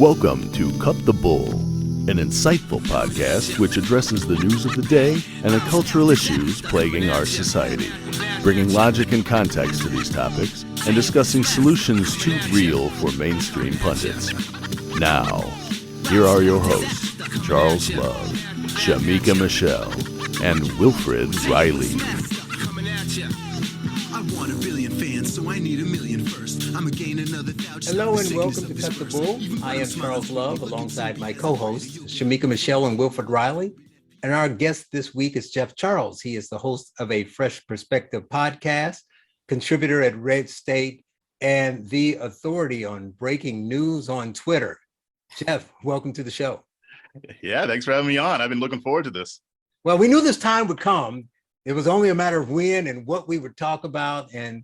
Welcome to Cut the Bull, an insightful podcast which addresses the news of the day and the cultural issues plaguing our society, bringing logic and context to these topics and discussing solutions too real for mainstream pundits. Now, here are your hosts, Charles Love, Shamika Michelle, and Wilfred Riley. Hello and welcome to Cut the Bull. I am Charles Love alongside my co-hosts, Shamika Michelle and Wilfred Riley. And our guest this week is Jeff Charles. He is the host of a Fresh Perspective podcast, contributor at Red State, and the authority on breaking news on Twitter. Jeff, welcome to the show. Yeah, thanks for having me on. I've been looking forward to this. Well, we knew this time would come. It was only a matter of when and what we would talk about. And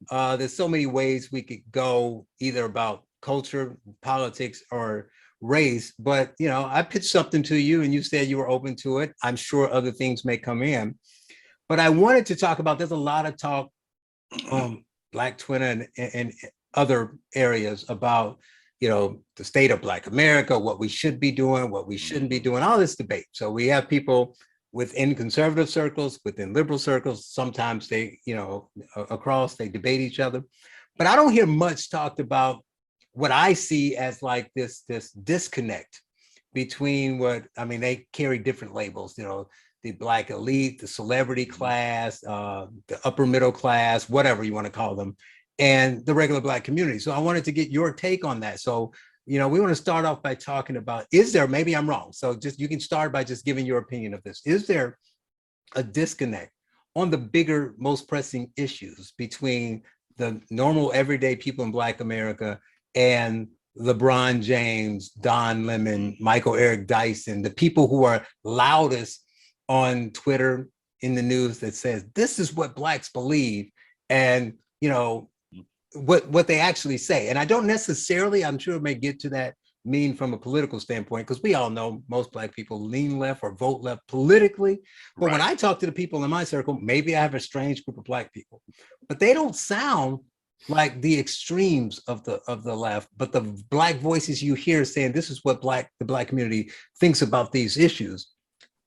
there's so many ways we could go, either about culture, politics, or race. But, you know, I pitched something to you and you said you were open to it. I'm sure other things may come in. But I wanted to talk about, there's a lot of talk on Black Twitter and other areas about, you know, the state of Black America, what we should be doing, what we shouldn't be doing, all this debate. So we have people within conservative circles, within liberal circles, sometimes they, you know, across, they debate each other. But I don't hear much talked about what I see as like this disconnect between what, I mean, they carry different labels, you know, the Black elite, the celebrity class, the upper middle class, whatever you want to call them, and the regular Black community. So I wanted to get your take on that. So, you know, we want to start off by talking about, is there, maybe I'm wrong, so just, you can start by just giving your opinion of this. Is there a disconnect on the bigger, most pressing issues between the normal everyday people in Black America and LeBron James, Don Lemon, Michael Eric Dyson, the people who are loudest on Twitter in the news that says, this is what Blacks believe, and, you know, what they actually say? And I don't necessarily, I'm sure it may get to that, mean from a political standpoint, because we all know most Black people lean left or vote left politically. But when I talk to the people in my circle, maybe I have a strange group of Black people, but they don't sound like the extremes of the left, but the Black voices you hear saying this is what the Black community thinks about these issues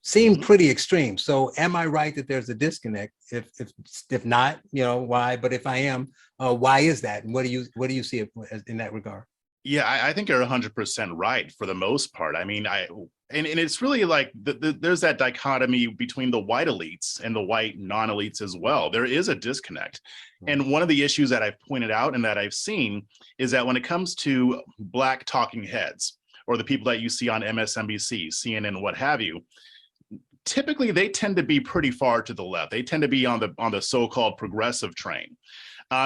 seem pretty extreme. So am I right that there's a disconnect? If not, you know, why? But if I am, why is that? And what do you see in that regard? Yeah, I think you're 100% right for the most part. I mean, and it's really like there's that dichotomy between the white elites and the white non-elites as well. There is a disconnect. And one of the issues that I've pointed out and that I've seen is that when it comes to Black talking heads, or the people that you see on MSNBC, CNN, what have you, typically they tend to be pretty far to the left. They tend to be on the so-called progressive train.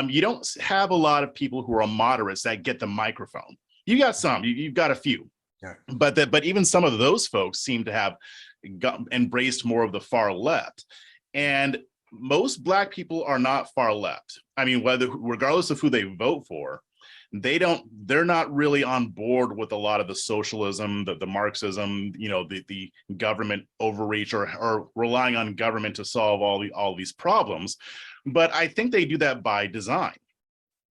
You don't have a lot of people who are moderates that get the microphone. You got some, you've got a few, yeah. But even some of those folks seem to have embraced more of the far left. And most Black people are not far left. I mean, regardless of who they vote for, they're not really on board with a lot of the socialism, the Marxism, you know, the government overreach or relying on government to solve all these problems. But I think they do that by design.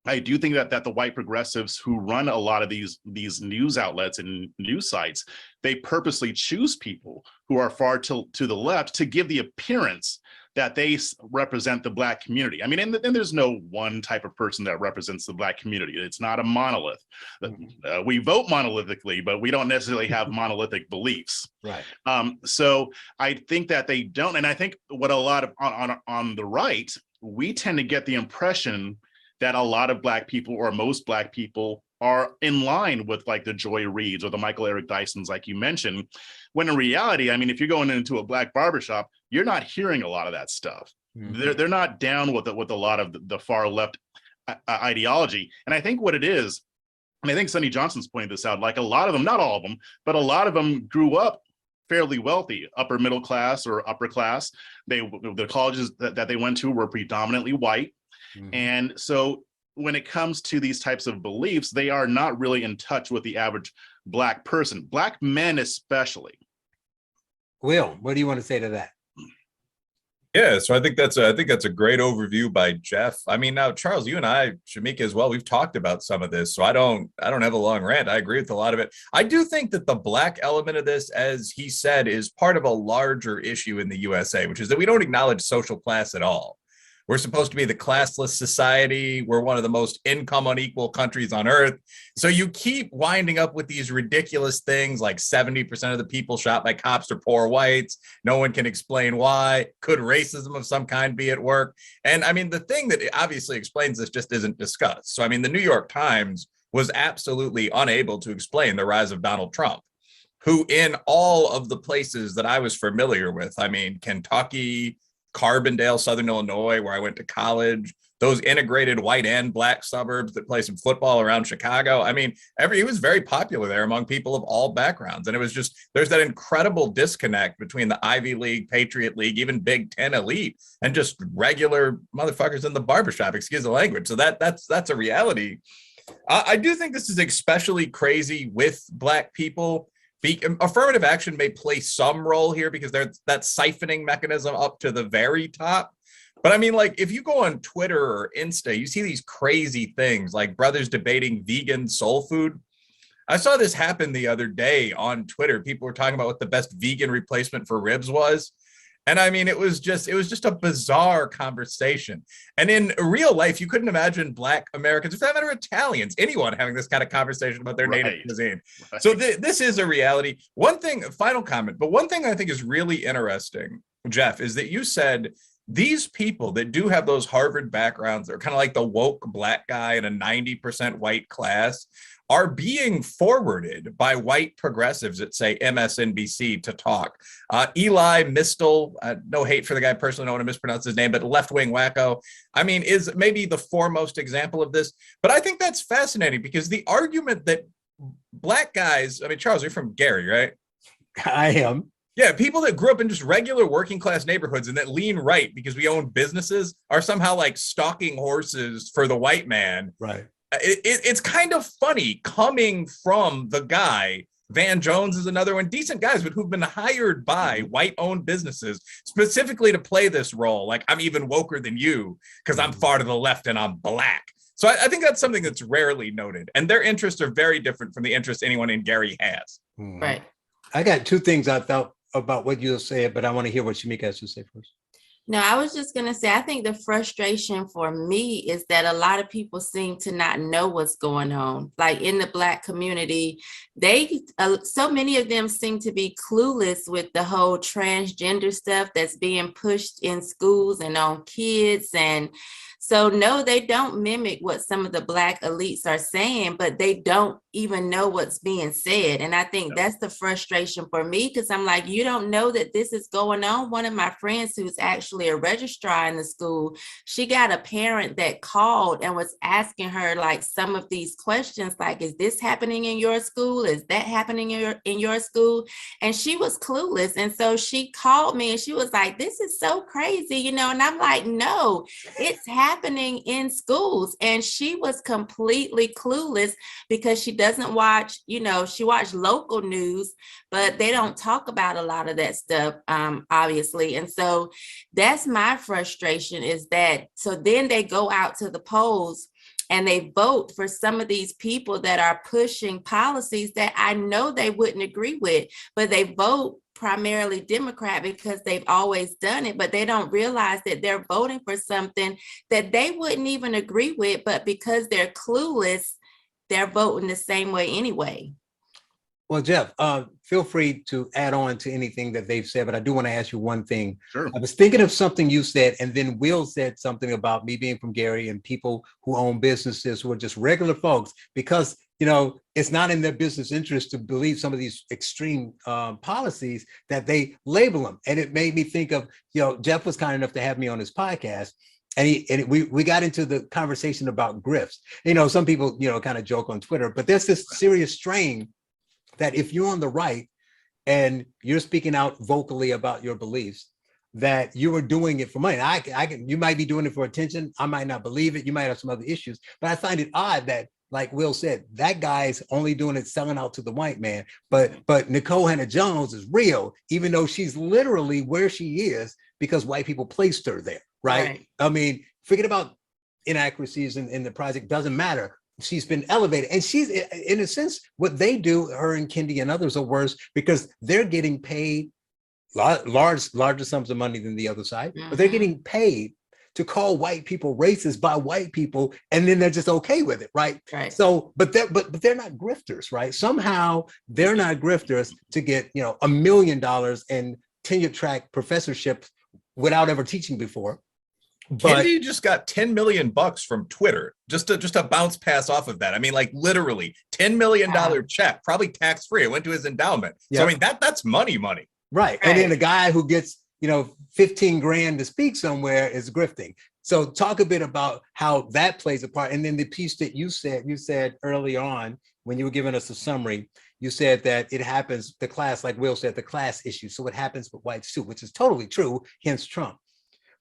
I do think that the white progressives who run a lot of these news outlets and news sites, they purposely choose people who are far to the left to give the appearance that they represent the Black community. I mean, and there's no one type of person that represents the Black community. It's not a monolith. We vote monolithically, but we don't necessarily have monolithic beliefs. Right. So I think that they don't. And I think what a lot of on the right, we tend to get the impression that a lot of Black people, or most Black people, are in line with like the Joy Reids or the Michael Eric Dysons, like you mentioned, when in reality, I mean, if you're going into a Black barbershop, you're not hearing a lot of that stuff. They're not down with a lot of the far left ideology. And I think what it is, and I think Sonny Johnson's pointed this out, like a lot of them, not all of them, but a lot of them grew up fairly wealthy, upper middle class or upper class. The colleges that they went to were predominantly white. And so when it comes to these types of beliefs, they are not really in touch with the average Black person, Black men especially. Will, what do you want to say to that? Yeah, so I think that's a great overview by Jeff. I mean, now Charles, you and I, Shamika as well, we've talked about some of this, so I don't have a long rant. I agree with a lot of it. I do think that the black element of this, as he said, is part of a larger issue in the USA, which is that we don't acknowledge social class at all. We're supposed to be the classless society. We're one of the most income unequal countries on earth. So you keep winding up with these ridiculous things like 70% of the people shot by cops are poor whites. No one can explain why. Could racism of some kind be at work? And I mean, the thing that obviously explains this just isn't discussed. So, I mean, the New York Times was absolutely unable to explain the rise of Donald Trump, who in all of the places that I was familiar with, I mean, Kentucky, Carbondale, Southern Illinois, where I went to college, those integrated white and black suburbs that play some football around Chicago. I mean, he was very popular there among people of all backgrounds. And it was just, there's that incredible disconnect between the Ivy League, Patriot League, even Big Ten elite, and just regular motherfuckers in the barbershop, excuse the language. So that's a reality. I do think this is especially crazy with black people. Affirmative action may play some role here because there's that siphoning mechanism up to the very top. But I mean, like, if you go on Twitter or Insta, you see these crazy things like brothers debating vegan soul food. I saw this happen the other day on Twitter. People were talking about what the best vegan replacement for ribs was. And I mean, it was just a bizarre conversation. And in real life, you couldn't imagine Black Americans, for that matter, Italians, anyone having this kind of conversation about their native cuisine. Right. So this is a reality. One thing, final comment, but one thing I think is really interesting, Jeff, is that you said these people that do have those Harvard backgrounds, they're kind of like the woke Black guy in a 90% white class, are being forwarded by white progressives at, say, MSNBC to talk. Eli Mistel, no hate for the guy personally, don't want to mispronounce his name, but left-wing wacko, I mean, is maybe the foremost example of this. But I think that's fascinating because the argument that Black guys, I mean, Charles, you're from Gary, right? I am. Yeah, people that grew up in just regular working class neighborhoods and that lean right because we own businesses are somehow like stalking horses for the white man. Right. It's kind of funny coming from the guy. Van Jones is another one, decent guys, but who've been hired by white-owned businesses specifically to play this role. Like, I'm even woker than you because I'm far to the left and I'm Black. So I think that's something that's rarely noted. And their interests are very different from the interests anyone in Gary has. Right. I got two things I thought about what you said, but I want to hear what Shamika has to say first. No, I was just going to say, I think the frustration for me is that a lot of people seem to not know what's going on. Like in the Black community, so many of them seem to be clueless with the whole transgender stuff that's being pushed in schools and on kids. And so, no, they don't mimic what some of the Black elites are saying, but they don't even know what's being said. And I think that's the frustration for me, because I'm like, you don't know that this is going on. One of my friends who's actually a registrar in the school, she got a parent that called and was asking her like some of these questions, like, is this happening in your school? Is that happening in your school? And she was clueless. And so she called me and she was like, this is so crazy, you know? And I'm like, no, it's happening in schools. And she was completely clueless because she doesn't watch, you know, she watched local news, but they don't talk about a lot of that stuff, obviously. And so that's my frustration, is that, so then they go out to the polls and they vote for some of these people that are pushing policies that I know they wouldn't agree with, but they vote primarily Democrat because they've always done it, but they don't realize that they're voting for something that they wouldn't even agree with, but because they're clueless, they're voting the same way anyway. Well, Jeff, feel free to add on to anything that they've said, but I do want to ask you one thing. Sure. I was thinking of something you said, and then Will said something about me being from Gary and people who own businesses who are just regular folks, because, you know, it's not in their business interest to believe some of these extreme policies that they label them. And it made me think of, you know, Jeff was kind enough to have me on his podcast. And we got into the conversation about grifts. You know, some people, you know, kind of joke on Twitter, but there's this serious strain that if you're on the right and you're speaking out vocally about your beliefs, that you are doing it for money. You might be doing it for attention. I might not believe it. You might have some other issues, but I find it odd that, like Will said, that guy's only doing it selling out to the white man. But Nicole Hannah-Jones is real, even though she's literally where she is because white people placed her there, right? I mean, forget about inaccuracies in the project, doesn't matter. She's been elevated, and she's, in a sense, what they do, her and Kendi and others, are worse because they're getting paid larger sums of money than the other side, but they're getting paid to call white people racist by white people, and then they're just okay with it, right? So, but they're not grifters, right? Somehow they're not grifters to get $1 million and tenure track professorships without ever teaching before. But Kendi just got $10 million from Twitter just to bounce pass off of that. I mean, like literally $10 million check, probably tax free. It went to his endowment. So I mean that's money. Right. And then a guy who gets 15 grand to speak somewhere is grifting. So talk a bit about how that plays a part. And then the piece that you said early on when you were giving us a summary, you said that it happens, the class, like Will said, the class issue. So it happens with whites too, which is totally true, hence Trump.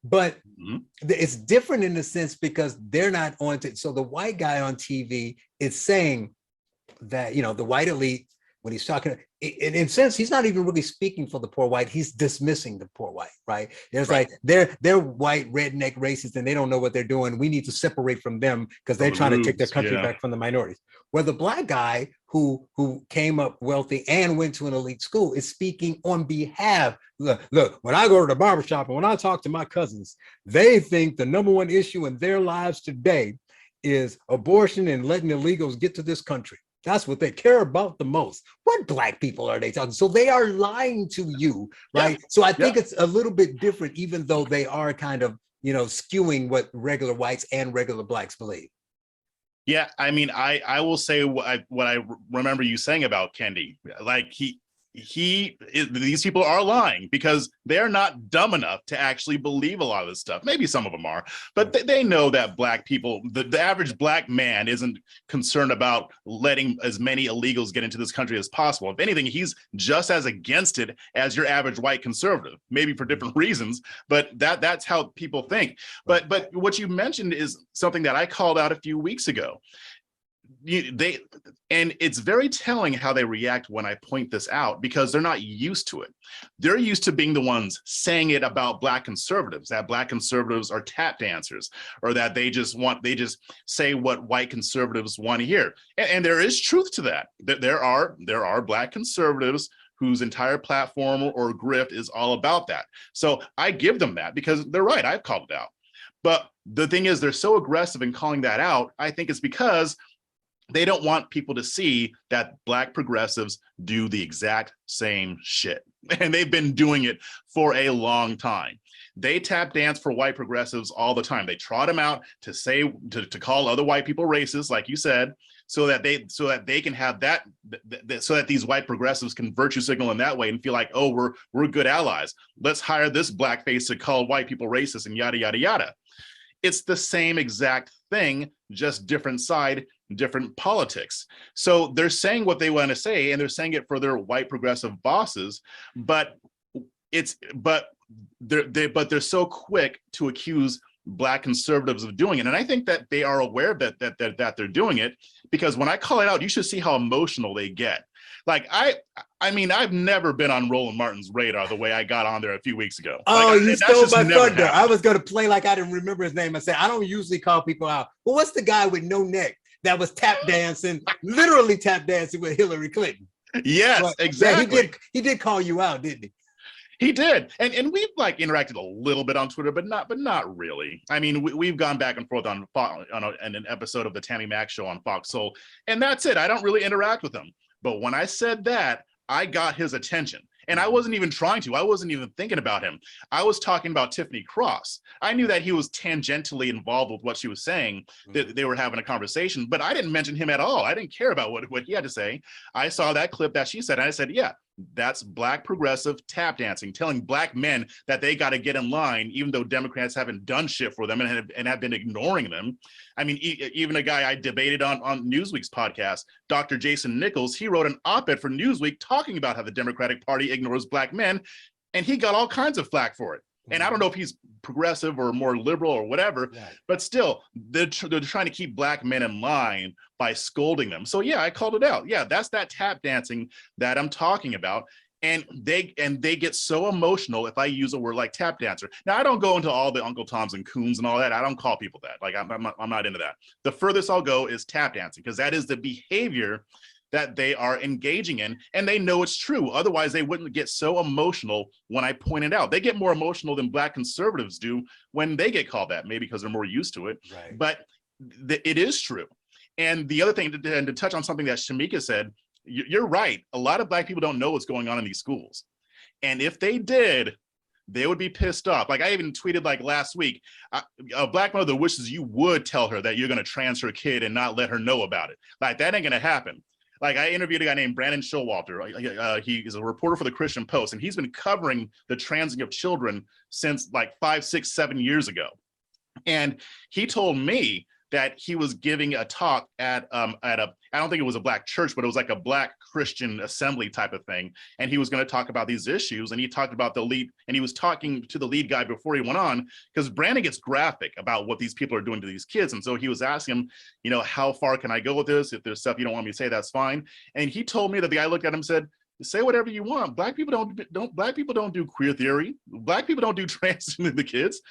But it's different in the sense because they're not on to, so the white guy on TV is saying that, the white elite, when he's talking, in a sense, he's not even really speaking for the poor white. He's dismissing the poor white, right? There's like, they're white, redneck, racist, and they don't know what they're doing. We need to separate from them because they're trying to take their country back from the minorities. Where the black guy who came up wealthy and went to an elite school is speaking on behalf. Look, when I go to the barbershop and when I talk to my cousins, they think the number one issue in their lives today is abortion and letting illegals get to this country. That's what they care about the most. What black people are they talking? So they are lying to you, right? So I think it's a little bit different, even though they are kind of, skewing what regular whites and regular blacks believe. Yeah, I mean, I will say what I remember you saying about Kendi. Like these people are lying because they're not dumb enough to actually believe a lot of this stuff. Maybe some of them are, but they know that black people, the average black man isn't concerned about letting as many illegals get into this country as possible. If anything, he's just as against it as your average white conservative, maybe for different reasons, but that's how people think. But what you mentioned is something that I called out a few weeks ago. And it's very telling how they react when I point this out because they're not used to it. They're used to being the ones saying it about black conservatives, that black conservatives are tap dancers, or that they just say what white conservatives want to hear. And there is truth to that. There are black conservatives whose entire platform or grift is all about that. So I give them that because they're right. I've called it out. But the thing is, they're so aggressive in calling that out. I think it's because they don't want people to see that black progressives do the exact same shit. And they've been doing it for a long time. They tap dance for white progressives all the time. They trot them out to say, to call other white people racist, like you said, so that they can have that, so that these white progressives can virtue signal in that way and feel like, oh, we're good allies. Let's hire this blackface to call white people racist and yada, yada, yada. It's the same exact thing, just different side, different politics. So they're saying what they want to say, and they're saying it for their white progressive bosses, but they're so quick to accuse black conservatives of doing it. And I think that they are aware that they're doing it, because when I call it out, you should see how emotional they get. Like I mean, I've never been on Roland Martin's radar the way I got on there a few weeks ago. Oh, like, you stole my thunder. I was going to play like I didn't remember his name. I said, I don't usually call people out. But what's the guy with no neck that was tap dancing, literally tap dancing with Hillary Clinton? Yes, but, exactly. Yeah, he did call you out, didn't he? He did, and we've like interacted a little bit on Twitter, but not really. I mean, we've gone back and forth on an episode of the Tammy Mack Show on Fox Soul, and that's it. I don't really interact with him. But when I said that, I got his attention. And I wasn't even trying to. I wasn't even thinking about him. I was talking about Tiffany Cross. I knew that he was tangentially involved with what she was saying, that they were having a conversation, but I didn't mention him at all. I didn't care about what he had to say. I saw that clip that she said, and I said, yeah, that's black progressive tap dancing, telling black men that they got to get in line, even though Democrats haven't done shit for them and have been ignoring them. I mean, even a guy I debated on Newsweek's podcast, Dr. Jason Nichols, he wrote an op-ed for Newsweek talking about how the Democratic Party ignores black men, and he got all kinds of flack for it. And I don't know if he's progressive or more liberal or whatever, but still, they're trying to keep black men in line by scolding them. So yeah, I called it out. Yeah, that's that tap dancing that I'm talking about. And they get so emotional if I use a word like tap dancer. Now, I don't go into all the Uncle Toms and Coons and all that. I don't call people that. Like, I'm not into that. The furthest I'll go is tap dancing, because that is the behavior that they are engaging in, and they know it's true. Otherwise, they wouldn't get so emotional when I point it out. They get more emotional than Black conservatives do when they get called that, maybe because they're more used to it. Right. But it is true. And the other thing, to touch on something that Shamika said, you're right. A lot of Black people don't know what's going on in these schools. And if they did, they would be pissed off. Like, I even tweeted like last week, a Black mother wishes you would tell her that you're going to trans her kid and not let her know about it. Like, that ain't going to happen. Like, I interviewed a guy named Brandon Showalter. He is a reporter for the Christian Post, and he's been covering the transing of children since like 5, 6, 7 years ago. And he told me that he was giving a talk at a, I don't think it was a Black church, but it was like a Black Christian assembly type of thing. And he was going to talk about these issues. And he talked about the lead, and he was talking to the lead guy before he went on, because Brandon gets graphic about what these people are doing to these kids. And so he was asking him, how far can I go with this? If there's stuff you don't want me to say, that's fine. And he told me that the guy looked at him and said, say whatever you want. Black people don't do queer theory. Black people don't do trans to the kids.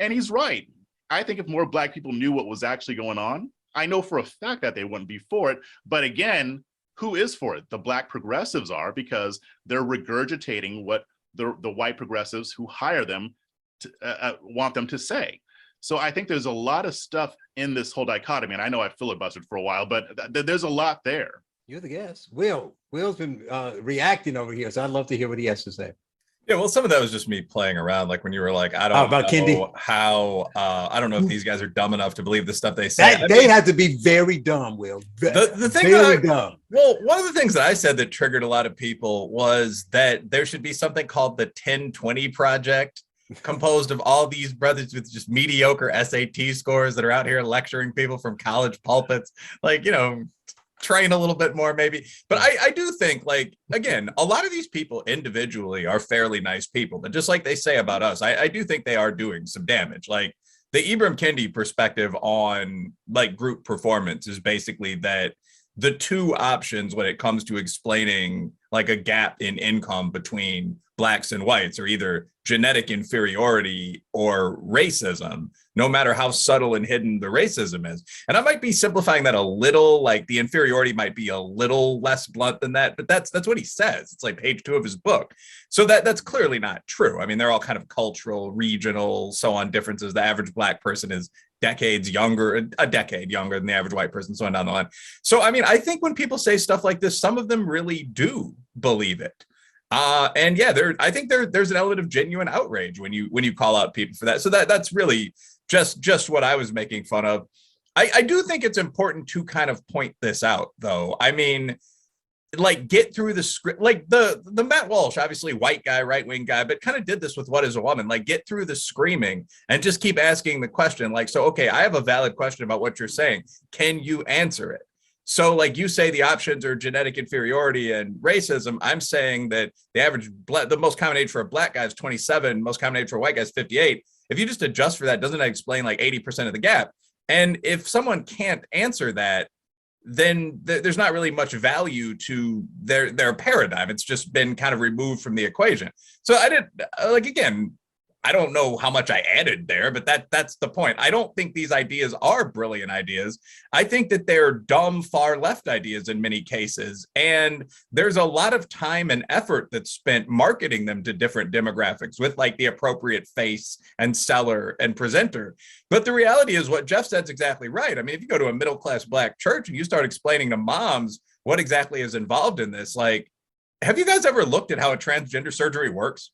And he's right. I think if more Black people knew what was actually going on, I know for a fact that they wouldn't be for it. But again, who is for it? The Black progressives are, because they're regurgitating what the white progressives who hire them to, want them to say. So I think there's a lot of stuff in this whole dichotomy. And I know I filibustered for a while, but there's a lot there. You're the guest. Will's been reacting over here, so I'd love to hear what he has to say. Yeah, well, some of that was just me playing around. Like when you were like, I don't about know Kendi? how, I don't know if these guys are dumb enough to believe the stuff they say. They had to be very dumb, Will. The thing very dumb. Well, one of the things that I said that triggered a lot of people was that there should be something called the 1020 Project, composed of all these brothers with just mediocre SAT scores that are out here lecturing people from college pulpits. Like, train a little bit more maybe. But I do think, like, again, a lot of these people individually are fairly nice people, but just like they say about us, I do think they are doing some damage. Like the Ibram Kendi perspective on like group performance is basically that the two options when it comes to explaining like a gap in income between Blacks and whites are either genetic inferiority or racism, no matter how subtle and hidden the racism is. And I might be simplifying that a little, like the inferiority might be a little less blunt than that, but that's what he says. It's like page 2 of his book. So that's clearly not true. I mean, they're all kind of cultural, regional, so on differences. The average Black person is decades younger, a decade younger than the average white person, so on down the line. So, I mean, I think when people say stuff like this, some of them really do believe it. And yeah, I think there's an element of genuine outrage when you call out people for that. So that's really just what I was making fun of. I do think it's important to kind of point this out, though. I mean, like, get through the script, like the Matt Walsh, obviously white guy, right-wing guy, but kind of did this with What Is a Woman? Like, get through the screaming and just keep asking the question. Like, so, okay, I have a valid question about what you're saying. Can you answer it? So like you say, the options are genetic inferiority and racism. I'm saying that the most common age for a Black guy is 27, most common age for a white guy is 58. If you just adjust for that, doesn't that explain like 80% of the gap? And if someone can't answer that, then there's not really much value to their paradigm. It's just been kind of removed from the equation. So again, I don't know how much I added there, but that's the point. I don't think these ideas are brilliant ideas. I think that they're dumb far left ideas in many cases. And there's a lot of time and effort that's spent marketing them to different demographics with like the appropriate face and seller and presenter. But the reality is what Jeff said's exactly right. I mean, if you go to a middle-class Black church and you start explaining to moms what exactly is involved in this, like, have you guys ever looked at how a transgender surgery works?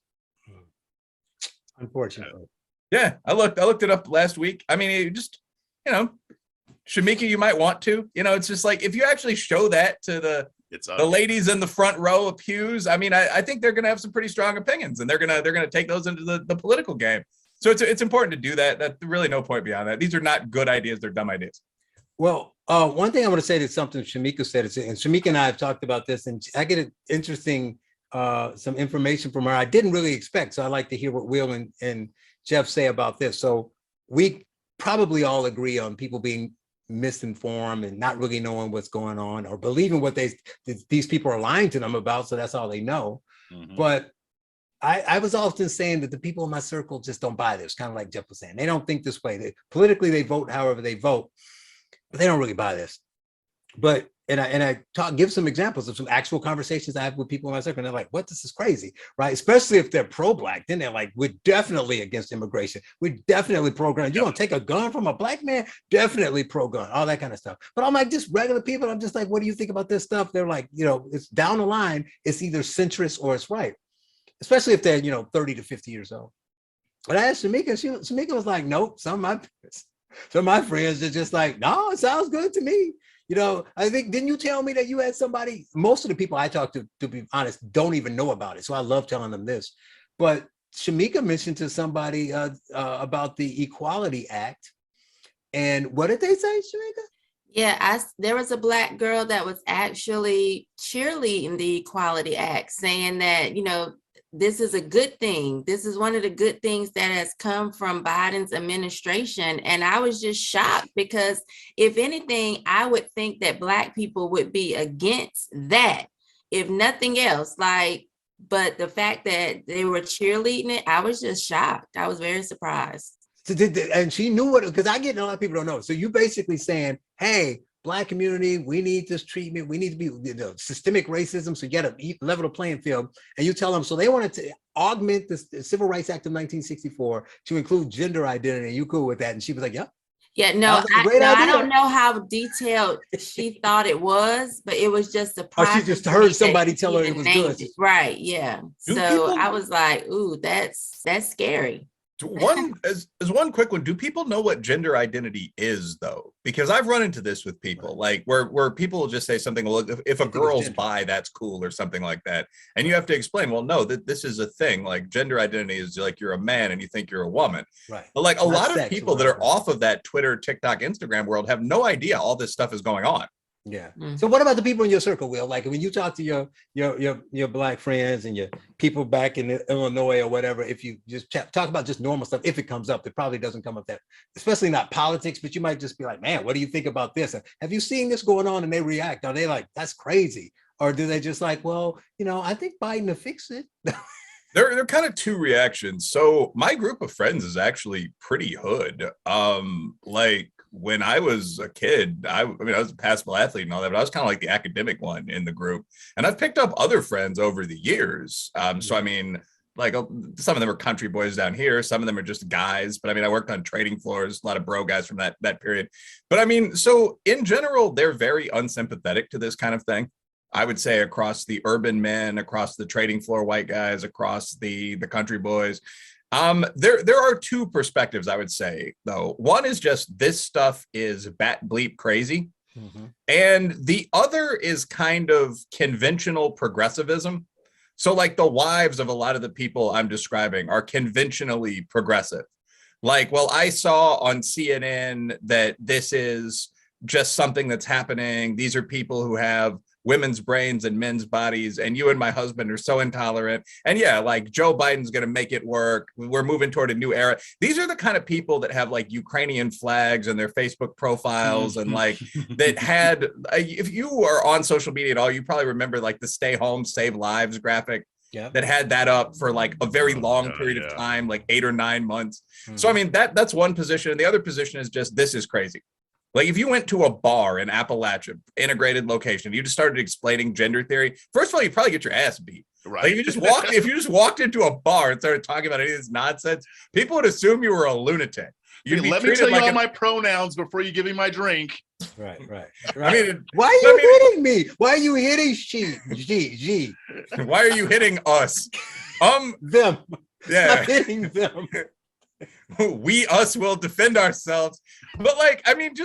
Unfortunately. Yeah, I looked it up last week. I mean, it just, Shamika, you might want to, it's just like, if you actually show that to the ladies in the front row of pews, I mean, I think they're going to have some pretty strong opinions, and they're going to take those into the political game. So it's important to do that. That's really no point beyond that. These are not good ideas. They're dumb ideas. Well, one thing I want to say is something Shamika said, and Shamika and I have talked about this, and I get an interesting some information from her I didn't really expect. So I'd like to hear what Will and Jeff say about this. So we probably all agree on people being misinformed and not really knowing what's going on or believing what these people are lying to them about. So that's all they know. But I was often saying that the people in my circle just don't buy this, kind of like Jeff was saying. They don't think this way. Politically, they vote however they vote, but they don't really buy this. But I give some examples of some actual conversations I have with people in my circle, and they're like, "What? This is crazy," right? Especially if they're pro-black, then they're like, "We're definitely against immigration. We're definitely pro-gun. You gonna take a gun from a black man? Definitely pro-gun. All that kind of stuff." But I'm like, just regular people. I'm just like, "What do you think about this stuff?" They're like, it's down the line. It's either centrist or it's right, especially if they're 30 to 50 years old. But I asked Shamika, Shamika was like, "Nope." Some of my friends are just like, "No, it sounds good to me." I think, didn't you tell me that you had somebody? Most of the people I talk to be honest, don't even know about it. So I love telling them this. But Shamika mentioned to somebody about the Equality Act. And what did they say, Shamika? Yeah, there was a Black girl that was actually cheerleading the Equality Act, saying that, this is a good thing. This is one of the good things that has come from Biden's administration. And I was just shocked because if anything, I would think that Black people would be against that, if nothing else. But the fact that they were cheerleading it, I was just shocked. I was very surprised. And she knew what, because I get a lot of people don't know. So you basically saying, hey, Black community, we need this treatment. We need to be systemic racism. So you got to level the playing field. And you tell them, so they wanted to augment the Civil Rights Act of 1964 to include gender identity. You cool with that? And she was like, yep. Yeah, no, I don't know how detailed she thought it was, but it was just surprising. Oh, she just heard somebody tell her it was good. Right, yeah. So I was like, ooh, that's scary. One quick one. Do people know what gender identity is, though? Because I've run into this with people, like where people will just say something, well, if a girl's bi, that's cool, or something like that. And you have to explain, well, no, that this is a thing. Like, gender identity is like you're a man and you think you're a woman. Right. But like a lot of people that are off of that Twitter, TikTok, Instagram world have no idea all this stuff is going on. Yeah. So what about the people in your circle, Will? Like when you talk to your Black friends and your people back in Illinois or whatever, if you just talk about just normal stuff, if it comes up, it probably doesn't come up that, especially not politics, but you might just be like, man, what do you think about this? Have you seen this going on? And they react. Are they like, that's crazy? Or do they just like, well, I think Biden will fix it? There are kind of two reactions. So my group of friends is actually pretty hood. Like when I was a kid, I was a passable athlete and all that, but I was kind of like the academic one in the group. And I've picked up other friends over the years. So I mean, like some of them are country boys down here. Some of them are just guys. But I mean, I worked on trading floors, a lot of bro guys from that period. But I mean, so in general, they're very unsympathetic to this kind of thing. I would say across the urban men, across the trading floor white guys, across the country boys. There are two perspectives, I would say, though. One is just this stuff is bat bleep crazy. Mm-hmm. And the other is kind of conventional progressivism. So like the wives of a lot of the people I'm describing are conventionally progressive. Like, well, I saw on CNN that this is just something that's happening. These are people who have women's brains and men's bodies, and you and my husband are so intolerant. And yeah, like Joe Biden's going to make it work. We're moving toward a new era. These are the kind of people that have like Ukrainian flags in their Facebook profiles and like that had, if you are on social media at all, you probably remember like the stay home, save lives graphic. Yep. That had that up for like a very long period of time, like 8 or 9 months. Mm-hmm. So I mean, that's one position. And the other position is just, this is crazy. Like if you went to a bar in Appalachia, integrated location, you just started explaining gender theory. First of all, you'd probably get your ass beat. Right. Like if you just walked into a bar and started talking about any of this nonsense, people would assume you were a lunatic. Let me tell you all my pronouns before you give me my drink. Right. I mean, why are you hitting me? Why are you hitting G? Why are you hitting us? Them. Yeah. Stop hitting them. Us will defend ourselves. But like, I mean,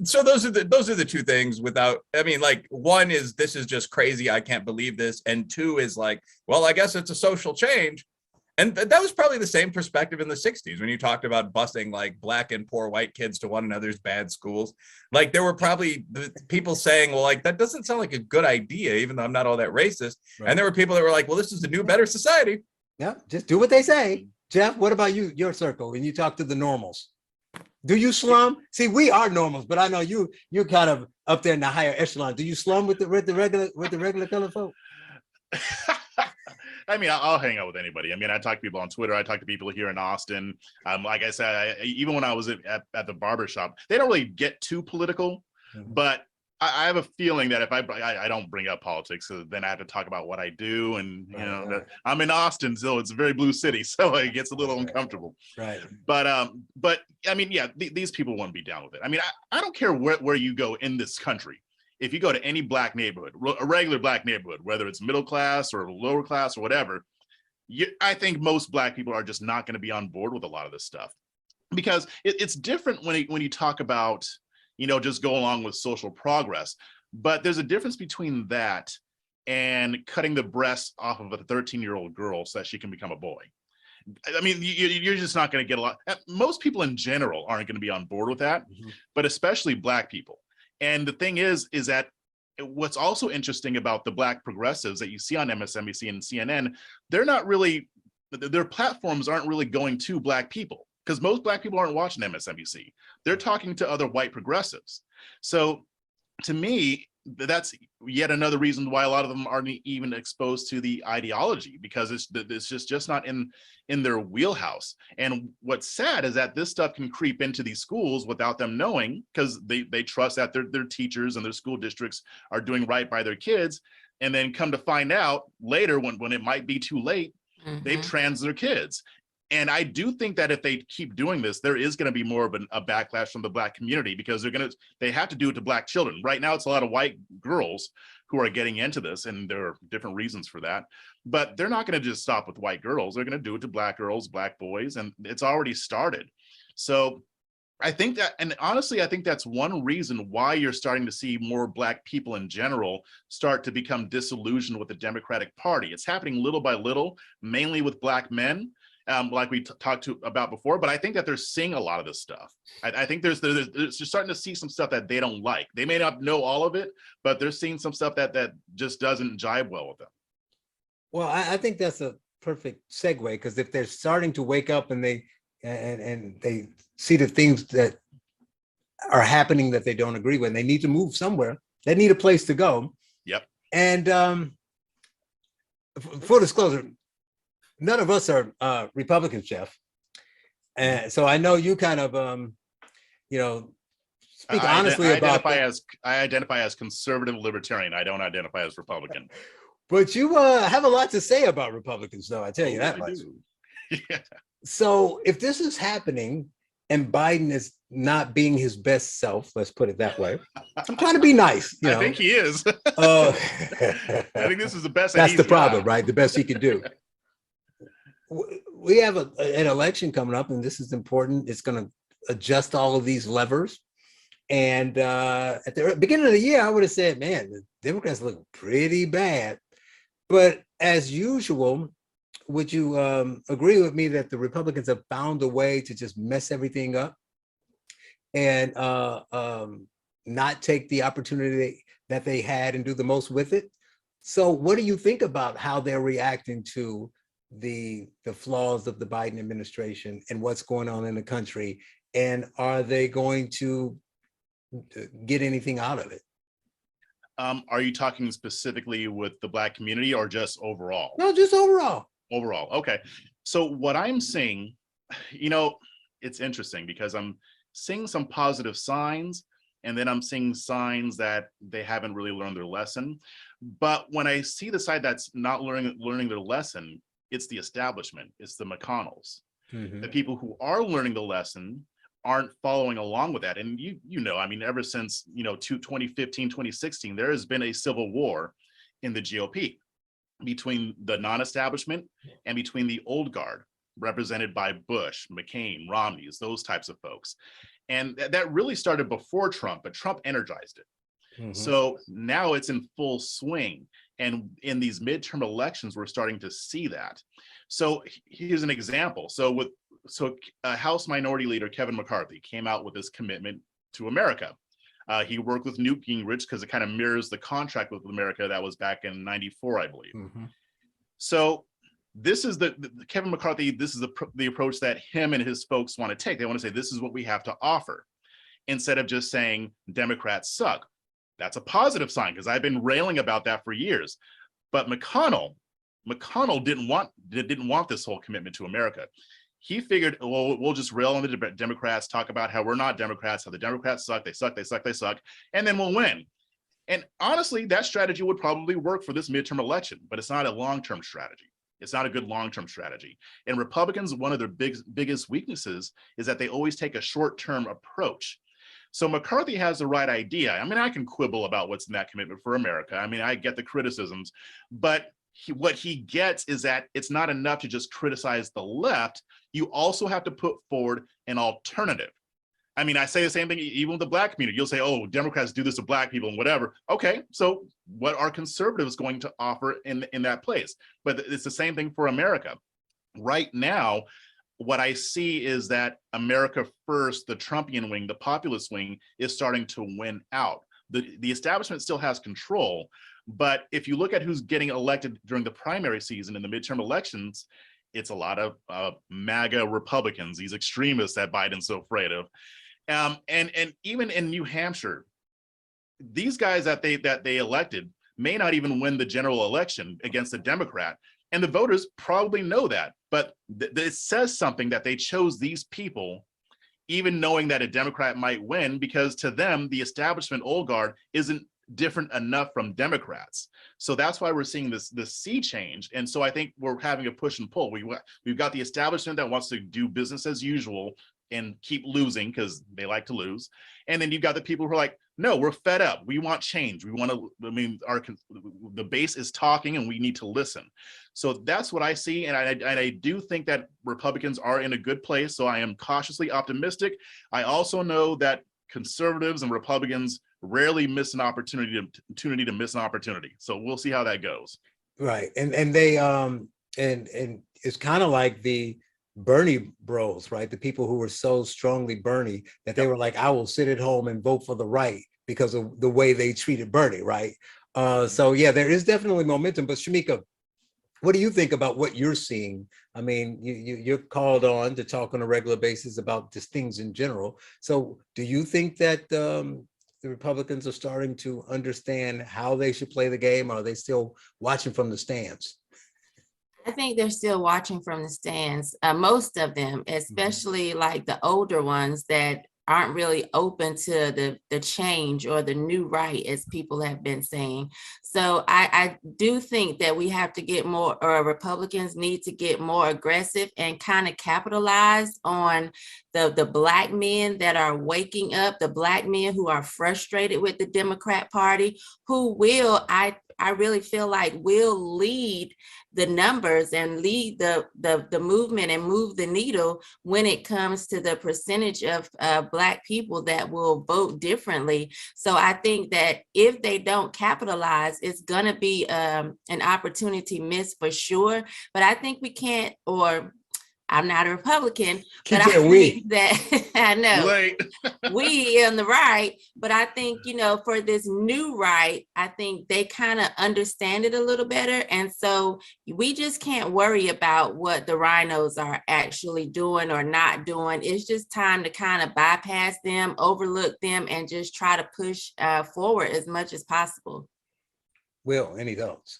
so those are the two things without, I mean, like one is, this is just crazy. I can't believe this. And two is like, well, I guess it's a social change. And that was probably the same perspective in the 60s when you talked about busing like Black and poor white kids to one another's bad schools. Like there were probably people saying, well, like that doesn't sound like a good idea, even though I'm not all that racist. Right. And there were people that were like, well, this is the new, better society. Yeah, just do what they say. Jeff, what about you, your circle, when you talk to the normals? Do you slum? See, we are normals, but I know you're kind of up there in the higher echelon. Do you slum with the regular color folk? I mean, I'll hang out with anybody. I mean, I talk to people on Twitter. I talk to people here in Austin. Like I said, even when I was at the barber shop, they don't really get too political, but I have a feeling that if I don't bring up politics, so then I have to talk about what I do, and I'm in Austin, so it's a very blue city, so it gets a little uncomfortable. Right. But I mean, yeah, these people wouldn't be down with it. I mean, I don't care where you go in this country. If you go to any black neighborhood, a regular black neighborhood, whether it's middle class or lower class or whatever, I think most black people are just not going to be on board with a lot of this stuff, because it's different when you talk about, just go along with social progress. But there's a difference between that and cutting the breasts off of a 13-year-old girl so that she can become a boy. I mean, you're just not going to get a lot. Most people in general aren't going to be on board with that, but especially black people. And the thing is that what's also interesting about the black progressives that you see on MSNBC and CNN, their platforms aren't really going to black people, because most black people aren't watching MSNBC. They're talking to other white progressives. So to me, that's yet another reason why a lot of them aren't even exposed to the ideology, because it's just not in their wheelhouse. And what's sad is that this stuff can creep into these schools without them knowing, because they trust that their teachers and their school districts are doing right by their kids, and then come to find out later when it might be too late, they've trans their kids. And I do think that if they keep doing this, there is going to be more of a backlash from the black community, because they have to do it to black children. Right now, it's a lot of white girls who are getting into this, and there are different reasons for that. But they're not going to just stop with white girls. They're going to do it to black girls, black boys, and it's already started. So I think that, and honestly, I think that's one reason why you're starting to see more black people in general start to become disillusioned with the Democratic Party. It's happening little by little, mainly with black men. Like we talked about before, but I think that they're seeing a lot of this stuff. I think they're starting to see some stuff that they don't like. They may not know all of it, but they're seeing some stuff that just doesn't jive well with them. Well, I think that's a perfect segue, because if they're starting to wake up and they see the things that are happening that they don't agree with, and they need to move somewhere, they need a place to go. Yep. And full disclosure, none of us are Republicans, Jeff. And so I know you kind of, speak honestly about that. I identify as conservative libertarian. I don't identify as Republican. But you have a lot to say about Republicans, though, I tell you that much. Yeah. So if this is happening and Biden is not being his best self, let's put it that way. I'm trying to be nice. I think he is. I think this is the best. That's the problem, right? The best he can do. We have an election coming up, and this is important. It's going to adjust all of these levers. And at the beginning of the year, I would have said, man, the Democrats look pretty bad. But as usual, would you agree with me that the Republicans have found a way to just mess everything up and not take the opportunity that they had and do the most with it? So what do you think about how they're reacting to the flaws of the Biden administration and what's going on in the country? And are they going to get anything out of it? Are you talking specifically with the black community or just overall? No, just overall. Overall. Okay. So what I'm seeing, it's interesting because I'm seeing some positive signs, and then I'm seeing signs that they haven't really learned their lesson. But when I see the side that's not learning their lesson, it's the establishment, it's the McConnells. The people who are learning the lesson aren't following along with that. And ever since 2015, 2016, there has been a civil war in the GOP between the non-establishment and between the old guard, represented by Bush, McCain, Romney's, those types of folks. And that really started before Trump, but Trump energized it. So now it's in full swing. And in these midterm elections, we're starting to see that. So here's an example. So House Minority Leader Kevin McCarthy came out with this commitment to America. He worked with Newt Gingrich because it kind of mirrors the contract with America that was back in '94, I believe. So this is the Kevin McCarthy, this is the approach that him and his folks want to take. They want to say, this is what we have to offer, instead of just saying Democrats suck. That's a positive sign, because I've been railing about that for years. But McConnell McConnell didn't want this whole commitment to America. He figured, well, we'll just rail on the Democrats, talk about how we're not Democrats, how the Democrats suck, they suck, they suck, they suck, and then we'll win. And honestly, that strategy would probably work for this midterm election, but it's not a long-term strategy. It's not a good long-term strategy. And Republicans, one of their biggest weaknesses is that they always take a short-term approach. So McCarthy has the right idea. I mean, I can quibble about what's in that commitment for America. I mean, I get the criticisms, but what he gets is that it's not enough to just criticize the left. You also have to put forward an alternative. I mean, I say the same thing even with the Black community. You'll say, oh, Democrats do this to Black people and whatever. Okay, so what are conservatives going to offer in that place? But it's the same thing for America. Right now, what I see is that America First, the Trumpian wing, the populist wing, is starting to win out. The establishment still has control, but if you look at who's getting elected during the primary season in the midterm elections, it's a lot of MAGA Republicans, these extremists that Biden's so afraid of. And even in New Hampshire, these guys that they elected may not even win the general election against a Democrat. And the voters probably know that, but it says something that they chose these people, even knowing that a Democrat might win, because to them, the establishment old guard isn't different enough from Democrats. So that's why we're seeing this sea change. And so I think we're having a push and pull. We've got the establishment that wants to do business as usual and keep losing because they like to lose. And then you've got the people who are like, no, we're fed up. We want change. We want to, I mean, the base is talking and we need to listen. So that's what I see. And I do think that Republicans are in a good place. So I am cautiously optimistic. I also know that conservatives and Republicans rarely miss an opportunity to miss an opportunity. So we'll see how that goes. Right. And they, and it's kind of like the Bernie bros, right? The people who were so strongly Bernie that they were like, I will sit at home and vote for the right because of the way they treated Bernie, right? So yeah, there is definitely momentum. But Shamika, what do you think about what you're seeing? I mean, you're called on to talk on a regular basis about just things in general. So do you think that the Republicans are starting to understand how they should play the game? Or are they still watching from the stands? I think they're still watching from the stands, most of them, especially like the older ones that aren't really open to the change or the new right, as people have been saying. So I do think that we have to get more, or Republicans need to get more aggressive and kind of capitalize on the Black men that are waking up, the Black men who are frustrated with the Democrat Party, who will, I really feel like will lead the numbers and lead the movement and move the needle when it comes to the percentage of Black people that will vote differently. So I think that if they don't capitalize, it's gonna be an opportunity missed for sure. But I think we can't, or I'm not a Republican, but I think that I know we on the right, but I think, you know, for this new right, I think they kind of understand it a little better. And so we just can't worry about what the rhinos are actually doing or not doing. It's just time to kind of bypass them, overlook them, and just try to push forward as much as possible. Will, any thoughts?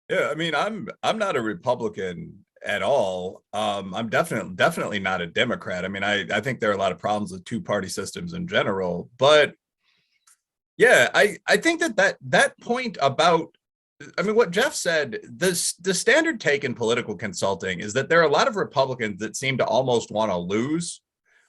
Yeah, I mean, I'm not a Republican at all. I'm definitely not a Democrat. I mean, I think there are a lot of problems with two-party systems in general. But yeah, I think that point about, I mean, what Jeff said, the standard take in political consulting is that there are a lot of Republicans that seem to almost want to lose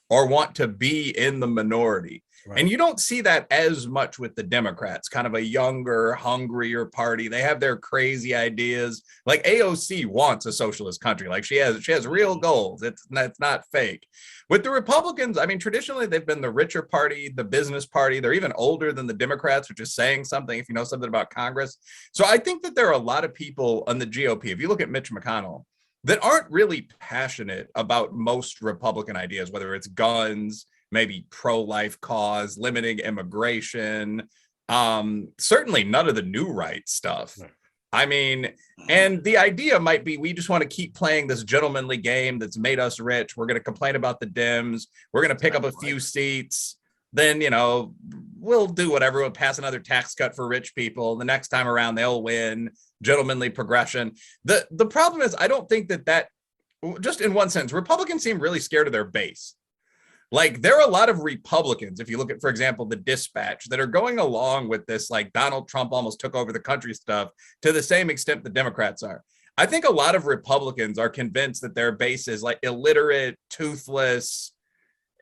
or want to be in the minority. Right. And you don't see that as much with the Democrats, kind of a younger, hungrier party. They have their crazy ideas. Like AOC wants a socialist country. Like she has real goals. It's not fake. With the Republicans, I mean, traditionally they've been the richer party, the business party. They're even older than the Democrats, which is saying something if you know something about Congress. So I think that there are a lot of people on the GOP. If you look at Mitch McConnell, that aren't really passionate about most Republican ideas, whether it's guns, maybe pro-life cause, limiting immigration, certainly none of the new right stuff. Right. I mean, and the idea might be we just want to keep playing this gentlemanly game that's made us rich. We're going to complain about the Dems. We're going to pick up a few seats. then, we'll do whatever. We'll pass another tax cut for rich people. The next time around, they'll win. Gentlemanly progression. The problem is, I don't think that just in one sentence, Republicans seem really scared of their base. Like, there are a lot of Republicans, if you look at, for example, the Dispatch, that are going along with this, like, Donald Trump almost took over the country stuff to the same extent the Democrats are. I think a lot of Republicans are convinced that their base is like illiterate, toothless,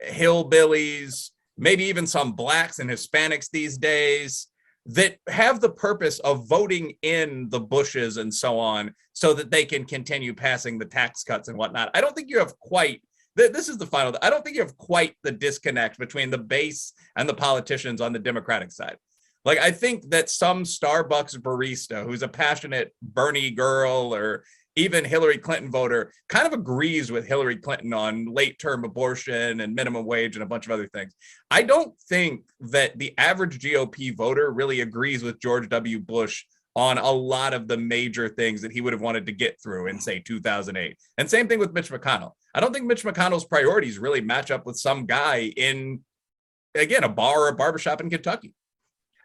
hillbillies, maybe even some blacks and Hispanics these days, that have the purpose of voting in the Bushes and so on so that they can continue passing the tax cuts and whatnot. I don't think you have quite, this is the final, I don't think you have quite the disconnect between the base and the politicians on the Democratic side. Like, I think that some Starbucks barista who's a passionate Bernie girl or even Hillary Clinton voter kind of agrees with Hillary Clinton on late-term abortion and minimum wage and a bunch of other things. I don't think that the average GOP voter really agrees with George W. Bush on a lot of the major things that he would have wanted to get through in, say, 2008. And same thing with Mitch McConnell. I don't think Mitch McConnell's priorities really match up with some guy in, again, a bar or a barbershop in Kentucky.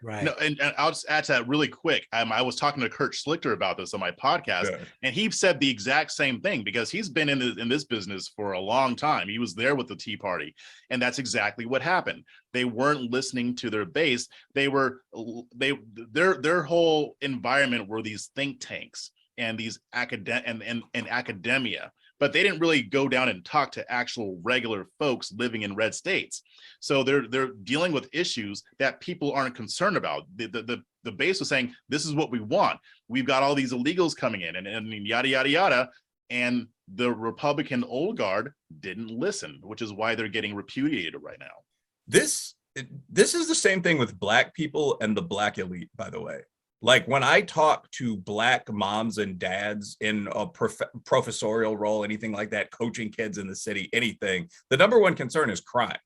Right. No, and I'll just add to that really quick. I was talking to Kurt Schlichter about this on my podcast, and he said the exact same thing because he's been in this business for a long time. He was there with the Tea Party, and that's exactly what happened. They weren't listening to their base. Their whole environment were these think tanks and these academia. But they didn't really go down and talk to actual regular folks living in red states. So they're dealing with issues that people aren't concerned about. The base was saying, this is what we want. We've got all these illegals coming in and yada, yada, yada. And the Republican old guard didn't listen, which is why they're getting repudiated right now. This is the same thing with Black people and the Black elite, by the way. Like, when I talk to Black moms and dads in a professorial role, anything like that, coaching kids in the city, anything, the number one concern is crime.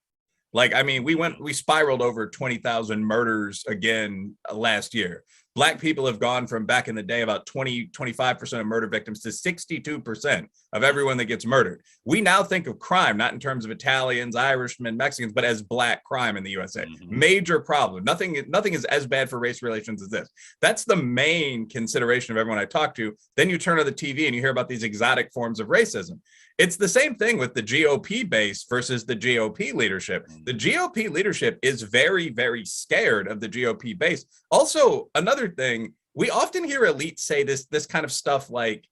Like, I mean, we spiraled over 20,000 murders again last year. Black people have gone from back in the day about 25% of murder victims to 62% of everyone that gets murdered. We now think of crime, not in terms of Italians, Irishmen, Mexicans, but as Black crime in the USA. Mm-hmm. Major problem. Nothing is as bad for race relations as this. That's the main consideration of everyone I talk to. Then you turn on the TV and you hear about these exotic forms of racism. It's the same thing with the GOP base versus the GOP leadership. The GOP leadership is very, very scared of the GOP base. Also, another thing, we often hear elites say this kind of stuff like,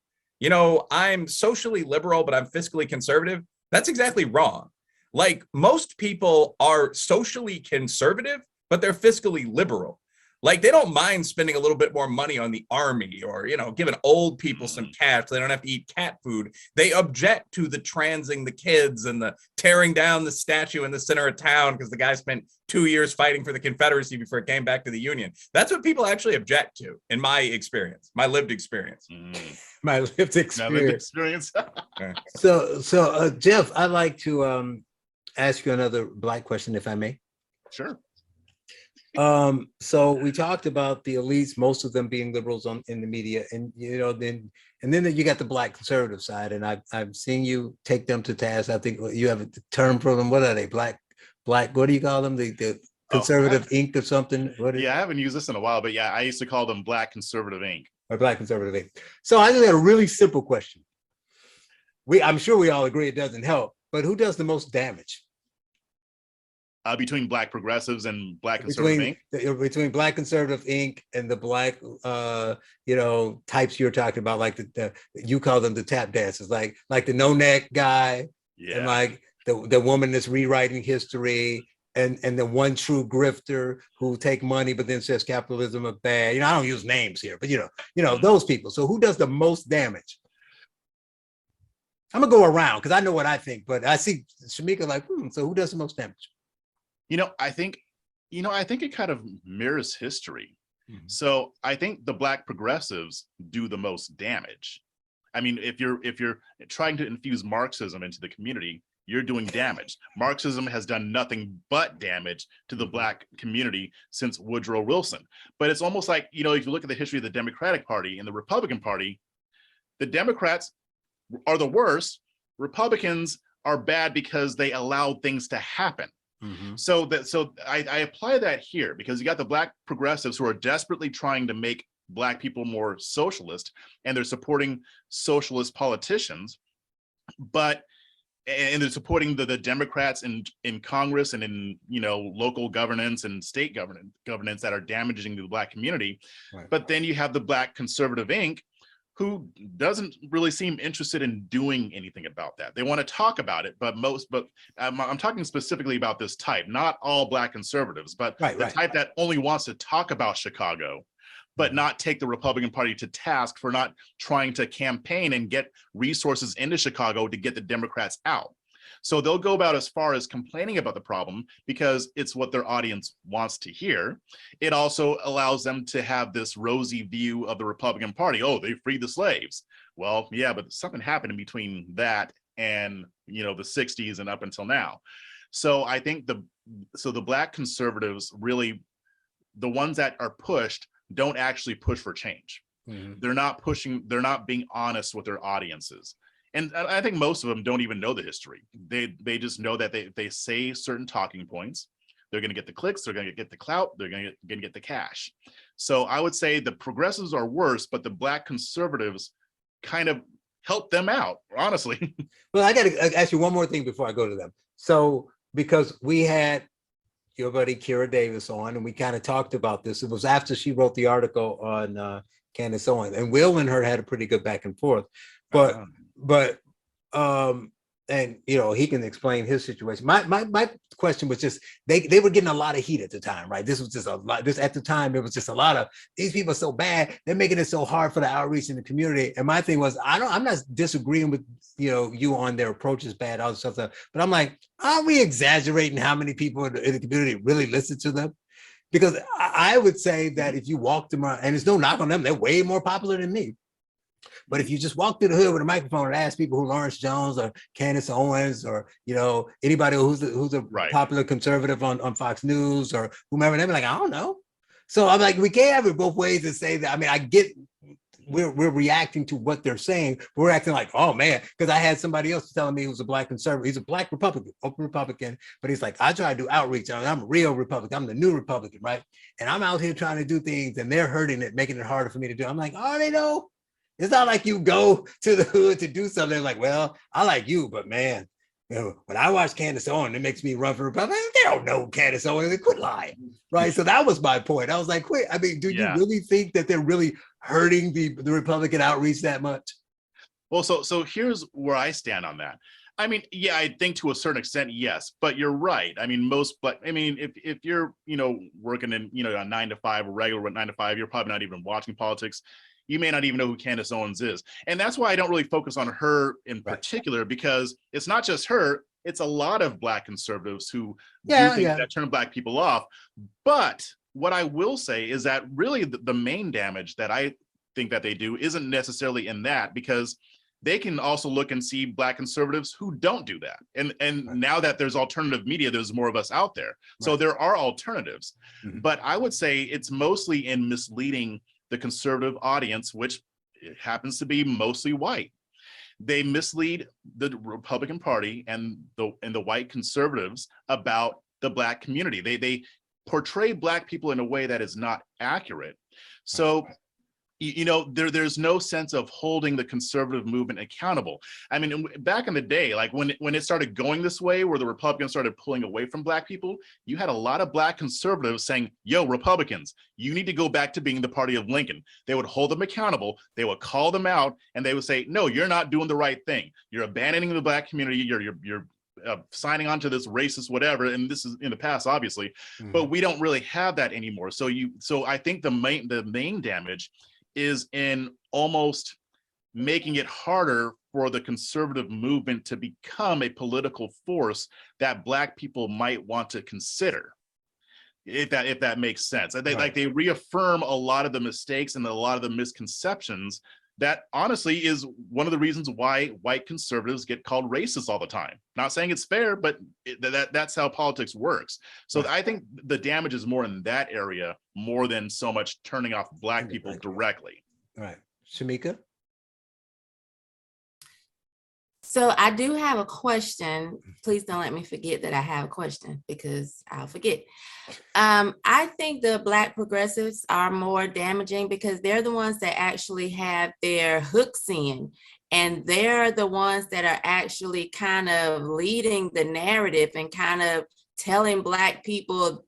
I'm socially liberal, but I'm fiscally conservative. That's exactly wrong. Like, most people are socially conservative, but they're fiscally liberal. Like, they don't mind spending a little bit more money on the army or, giving old people some cash so they don't have to eat cat food. They object to the transing the kids and the tearing down the statue in the center of town because the guy spent 2 years fighting for the Confederacy before it came back to the Union. That's what people actually object to, in my experience, my lived experience. My lived experience. Okay. So Jeff, I'd like to ask you another Black question, if I may. Sure. So we talked about the elites, most of them being liberals in the media, and then you got the Black conservative side, and I've seen you take them to task. I think you have a term for them. What are they? Black. What do you call them? The conservative Inc. or something? I haven't used this in a while, but yeah, I used to call them Black Conservative Inc. Or Black Conservative Inc. So I just had a really simple question. I'm sure we all agree it doesn't help, but who does the most damage? Between Black progressives and Black Conservative Inc. Between Black Conservative Inc. and the Black, types you're talking about, like you call them the tap dancers, like the no neck guy, and like the woman that's rewriting history, and the one true grifter who take money but then says capitalism is bad. I don't use names here, but those people. So who does the most damage? I'm gonna go around because I know what I think, but I see Shamika like, so who does the most damage? I think it kind of mirrors history. Mm-hmm. So I think the Black progressives do the most damage. I mean, if you're trying to infuse Marxism into the community, you're doing damage. Marxism has done nothing but damage to the Black community since Woodrow Wilson. But it's almost like, if you look at the history of the Democratic Party and the Republican Party, the Democrats are the worst. Republicans are bad because they allowed things to happen. So I apply that here because you got the Black progressives who are desperately trying to make Black people more socialist, and they're supporting socialist politicians, and they're supporting the Democrats in Congress and in local governance and state governance that are damaging the Black community. Right. But then you have the Black conservative Inc., who doesn't really seem interested in doing anything about that. They want to talk about it, but I'm talking specifically about this type, not all Black conservatives, but the type that only wants to talk about Chicago, but not take the Republican Party to task for not trying to campaign and get resources into Chicago to get the Democrats out. So they'll go about as far as complaining about the problem because it's what their audience wants to hear. It also allows them to have this rosy view of the Republican Party. Oh, they freed the slaves. Well, yeah, but something happened in between that and the 60s and up until now. So I think the Black conservatives, really, the ones that are pushed, don't actually push for change. They're not being honest with their audiences. And I think most of them don't even know the history. They just know that they say certain talking points. They're going to get the clicks. They're going to get the clout. They're going to get the cash. So I would say the progressives are worse, but the Black conservatives kind of help them out, honestly. Well, I got to ask you one more thing before I go to them. So because we had your buddy Kira Davis on, and we kind of talked about this. It was after she wrote the article on Candace Owens, and Will and her had a pretty good back and forth. But and he can explain his situation. My question was just they were getting a lot of heat at the time, right? This was just a lot. At the time, it was just a lot of these people are so bad. They're making it so hard for the outreach in the community. And my thing was, I'm not disagreeing with you on their approach is bad, all this stuff. But I'm like, are we exaggerating how many people in the community really listen to them? Because I would say that if you walk them around, and there's no knock on them, they're way more popular than me. But if you just walk through the hood with a microphone and ask people who Lawrence Jones or Candace Owens or anybody who's a popular conservative on Fox News or whomever, they'll be like, I don't know. So I'm like, we can't have it both ways and say that. I mean, I get we're reacting to what they're saying. But we're acting like, oh man, because I had somebody else telling me he was a Black conservative. He's a Black Republican, open Republican, but he's like, I try to do outreach. I'm a real Republican. I'm the new Republican, right? And I'm out here trying to do things, and they're hurting it, making it harder for me to do. I'm like, oh, they know. It's not like you go to the hood to do something like, well, I like you, but man, when I watch Candace Owens, it makes me run for Republican. They don't know Candace Owens. They quit lying, right? So that was my point. I was like, quit. I mean, do you really think that they're really hurting the Republican outreach that much? Well, so here's where I stand on that. I mean, yeah, I think to a certain extent, yes, but you're right. I mean, if you're, working in, a 9 to 5, a regular 9 to 5, you're probably not even watching politics. You may not even know who Candace Owens is. And that's why I don't really focus on her in particular, because it's not just her, it's a lot of Black conservatives who do things that turn Black people off. But what I will say is that really the main damage that I think that they do isn't necessarily in that, because they can also look and see Black conservatives who don't do that. And now that there's alternative media, there's more of us out there. So there are alternatives. But I would say it's mostly in misleading the conservative audience, which happens to be mostly white. They mislead the Republican Party and the white conservatives about the Black community. They portray Black people in a way that is not accurate. So there's no sense of holding the conservative movement accountable. I mean, back in the day, like when it started going this way, where the Republicans started pulling away from Black people, you had a lot of Black conservatives saying, yo, Republicans, you need to go back to being the party of Lincoln. They would hold them accountable. They would call them out, and they would say, no, you're not doing the right thing. You're abandoning the Black community. You're signing on to this racist whatever, and this is in the past, obviously, but we don't really have that anymore. So I think the main damage is in almost making it harder for the conservative movement to become a political force that Black people might want to consider, if that makes sense. They reaffirm a lot of the mistakes and a lot of the misconceptions that honestly is one of the reasons why white conservatives get called racist all the time. Not saying it's fair, but that's how politics works. So I think the damage is more in that area, more than so much turning off Black people directly. All right, Shamika? So I do have a question. Please don't let me forget that I have a question because I'll forget. I think the Black progressives are more damaging because they're the ones that actually have their hooks in, and they're the ones that are actually kind of leading the narrative and kind of telling Black people,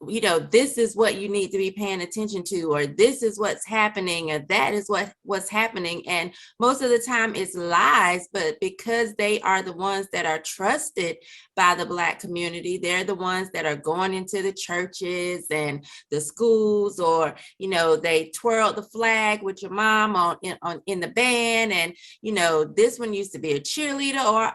you know, this is what you need to be paying attention to, or this is what's happening, or that is what's happening. And most of the time it's lies, but because they are the ones that are trusted by the Black community, they're the ones that are going into the churches and the schools, or, you know, they twirled the flag with your mom in the band, and, you know, this one used to be a cheerleader, or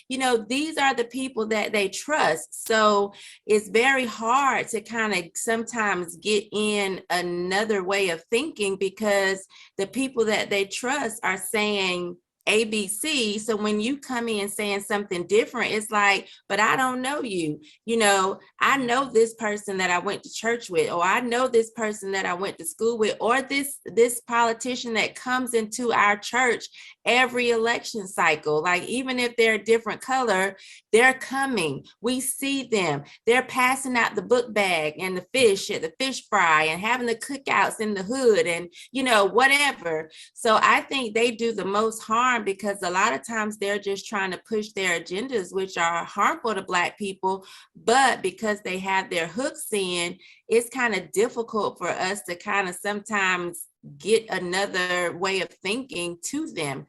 you know, these are the people that they trust. So it's very hard to kind of sometimes get in another way of thinking because the people that they trust are saying ABC. So when you come in saying something different, it's like, but I don't know you. You know, I know this person that I went to church with, or I know this person that I went to school with, or this politician that comes into our church every election cycle. Like, even if they're a different color, they're coming. We see them. They're passing out the book bag and the fish at the fish fry and having the cookouts in the hood and, you know, whatever. So I think they do the most harm because a lot of times they're just trying to push their agendas, which are harmful to Black people. But because they have their hooks in, it's kind of difficult for us to kind of sometimes get another way of thinking to them.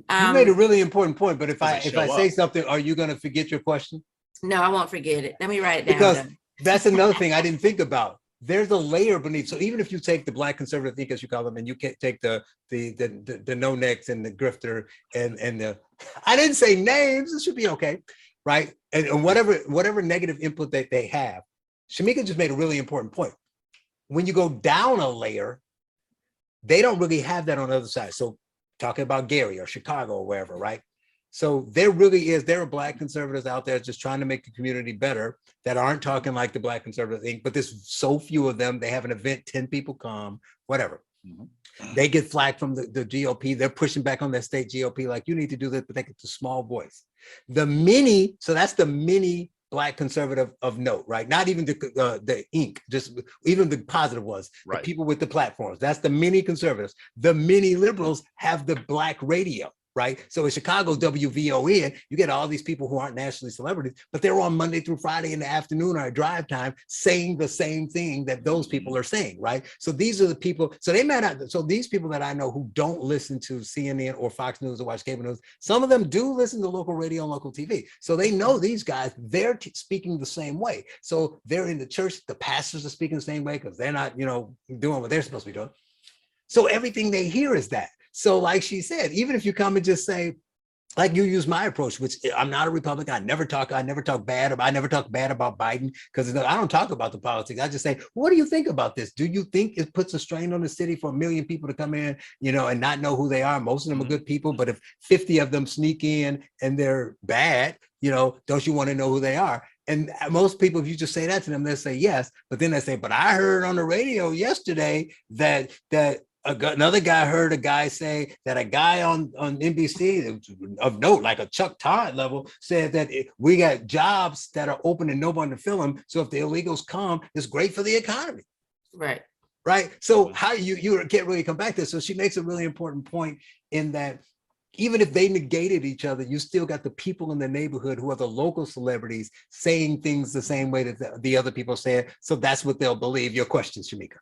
You made a really important point, but if I Doesn't show say up. something, are you going to forget your question? No, I won't forget it. Let me write it down. Because though. that's another thing I didn't think about. There's a layer beneath. So even if you take the Black conservative think, as you call them, and you can take the no necks and the grifter and the, I didn't say names, it should be okay, right? And whatever negative input that they have, Shamika just made a really important point. When you go down a layer, they don't really have that on the other side. So talking about Gary or Chicago or wherever, right? So there are Black conservatives out there just trying to make the community better that aren't talking like the Black conservative thing, but there's so few of them. They have an event, 10 people come, whatever. Mm-hmm. They get flack from the GOP. They're pushing back on their state GOP, like, you need to do this, but they get the small voice. So that's the mini Black conservative of note, right? Not even the ink, just even the positive ones, right. The people with the platforms. That's the mini conservatives. The mini liberals have the Black radio, right? So in Chicago, WVON, you get all these people who aren't nationally celebrities, but they're on Monday through Friday in the afternoon or at drive time saying the same thing that those people are saying, right? So these are the people, so they may not, so these people that I know who don't listen to CNN or Fox News or watch cable news, some of them do listen to local radio and local TV. So they know these guys, they're speaking the same way. So they're in the church, the pastors are speaking the same way because they're not, you know, doing what they're supposed to be doing. So everything they hear is that. So like she said, even if you come and just say, like you use my approach, which I'm not a Republican. I never talk bad about Biden because I don't talk about the politics. I just say, what do you think about this? Do you think it puts a strain on the city for 1 million people to come in, you know, and not know who they are? Most of them are good people, but if 50 of them sneak in and they're bad, you know, don't you want to know who they are? And most people, if you just say that to them, they'll say yes. But then they say, but I heard on the radio yesterday that another guy heard a guy say that a guy on NBC of note, like a Chuck Todd level, said that we got jobs that are open and nobody to fill them. So if the illegals come, it's great for the economy. Right. Right. So how you can't really come back to this. So she makes a really important point in that even if they negated each other, you still got the people in the neighborhood who are the local celebrities saying things the same way that the other people say it. So that's what they'll believe. Your question, Shamika.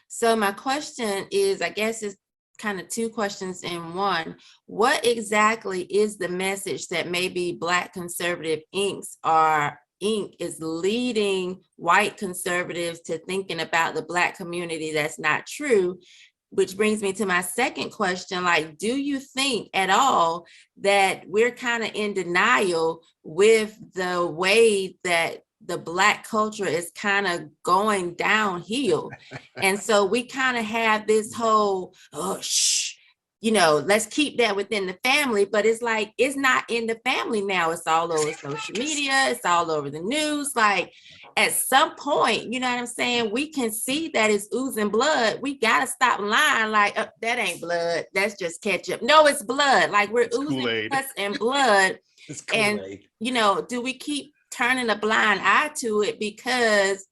So my question is, I guess it's kind of two questions in one. What exactly is the message that maybe Black conservative Inc. is leading white conservatives to thinking about the Black community that's not true? Which brings me to my second question, like, do you think at all that we're kind of in denial with the way that the Black culture is kind of going downhill? And so we kind of have this whole, let's keep that within the family. But it's like, it's not in the family now. It's all over social media. It's all over the news. Like, at some point, you know what I'm saying? We can see that it's oozing blood. We got to stop lying like, that ain't blood. That's just ketchup. No, it's blood. Like, we're oozing pus and blood. And, do we keep turning a blind eye to it because,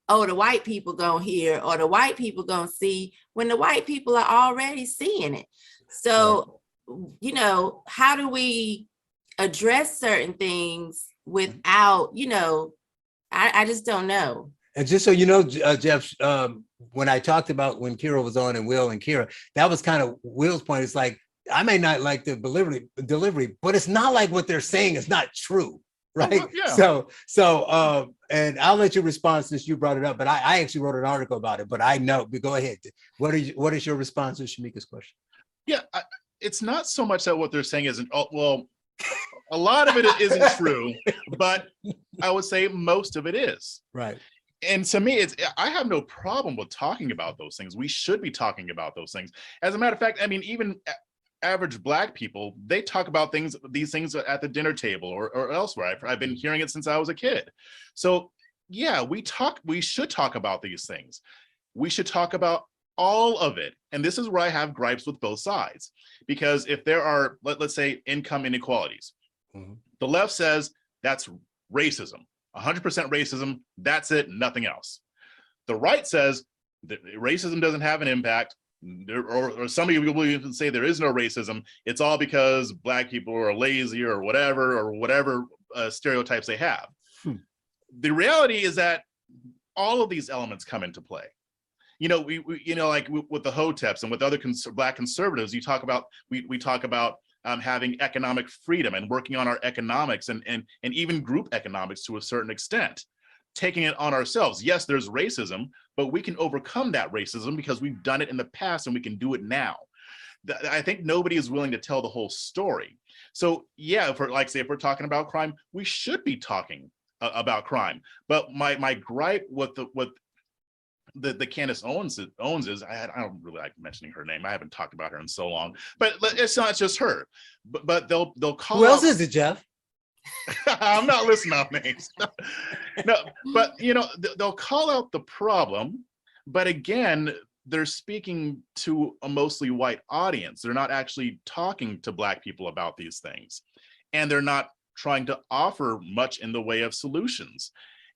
the white people gonna hear or the white people gonna see, when the white people are already seeing it? So, how do we address certain things without, I just don't know. And just so you know, Jeff, when I talked about when Kira was on and Will and Kira, that was kind of Will's point. It's like, I may not like the delivery, but it's not like what they're saying is not true, right? Yeah. So, and I'll let you respond since you brought it up, but I actually wrote an article about it, but I know, but go ahead. What is your response to Shamika's question? Yeah, it's not so much that what they're saying isn't, a lot of it isn't true, but I would say most of it is. Right. And to me, I have no problem with talking about those things. We should be talking about those things. As a matter of fact, I mean, even average Black people, they talk about these things at the dinner table or elsewhere. I've been hearing it since I was a kid. So yeah, we should talk about these things. We should talk about all of it. And this is where I have gripes with both sides. Because if there are, let's say, income inequalities, the left says that's racism, 100% racism, that's it, nothing else. The right says that racism doesn't have an impact, or some of you will even say there is no racism, it's all because Black people are lazy or whatever stereotypes they have. The reality is that all of these elements come into play. We like with the Hoteps and with other Black conservatives, we talk about having economic freedom and working on our economics and even group economics to a certain extent, taking it on ourselves. Yes, there's racism, but we can overcome that racism because we've done it in the past and we can do it now. I think nobody is willing to tell the whole story. So yeah, if we're talking about crime, we should be talking about crime. But my gripe with the Candace Owens is, I don't really like mentioning her name. I haven't talked about her in so long, but it's not just her. But they'll call. Who else is it, Jeff? I'm not listening off names. No, but they'll call out the problem, but again, they're speaking to a mostly white audience. They're not actually talking to Black people about these things, and they're not trying to offer much in the way of solutions.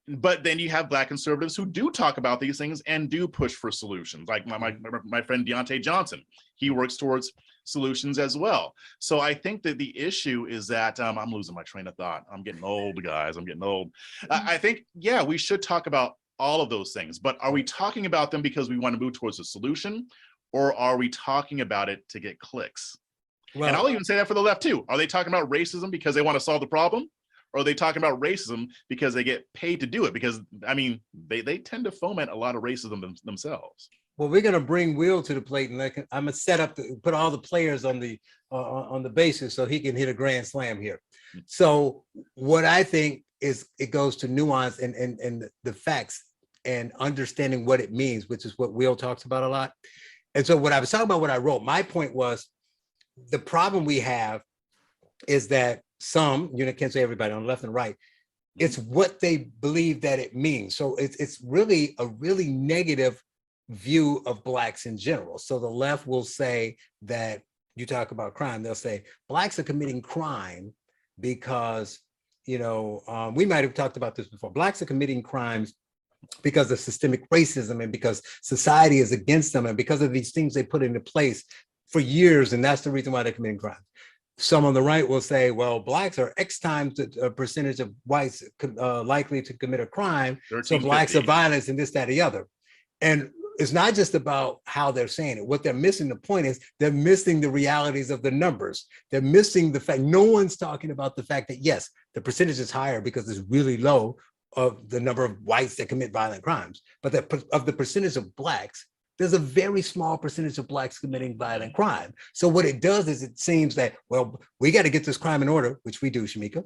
But then you have Black conservatives who do talk about these things and do push for solutions. Like my friend Deontay Johnson, he works towards solutions as well. So I think that the issue is that I'm losing my train of thought. I'm getting old, guys. I'm getting old. I think, yeah, we should talk about all of those things, but are we talking about them because we want to move towards a solution, or are we talking about it to get clicks? Well, and I'll even say that for the left too. Are they talking about racism because they want to solve the problem? Or are they talking about racism because they get paid to do it? Because, I mean, they tend to foment a lot of racism themselves. Well, we're going to bring Will to the plate, and I'm going to set up put all the players on the bases so he can hit a grand slam here. So what I think is it goes to nuance and the facts and understanding what it means, which is what Will talks about a lot. And so what I was talking about, what I wrote, my point was the problem we have is that some, can't say everybody on the left and right, it's what they believe that it means. So it's really a really negative view of Blacks in general. So the left will say that you talk about crime, they'll say Blacks are committing crime because, we might have talked about this before. Blacks are committing crimes because of systemic racism and because society is against them and because of these things they put into place for years. And that's the reason why they're committing crimes. Some on the right will say, well, Blacks are X times the percentage of whites likely to commit a crime. So Blacks are violence and this, that, the other. And it's not just about how they're saying it. What they're missing, the point is they're missing the realities of the numbers. They're missing the fact, no one's talking about the fact that yes, the percentage is higher because it's really low of the number of whites that commit violent crimes. But of the percentage of Blacks, there's a very small percentage of Blacks committing violent crime. So what it does is it seems that, well, we got to get this crime in order, which we do, Shamika.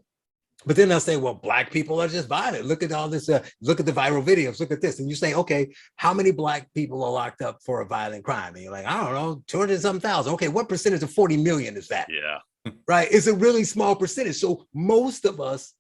But then they'll say, well, Black people are just violent. Look at all this. Look at the viral videos. Look at this. And you say, okay, how many Black people are locked up for a violent crime? And you're like, I don't know, 200-something thousand. Okay, what percentage of 40 million is that? Yeah. Right? It's a really small percentage. So most of us,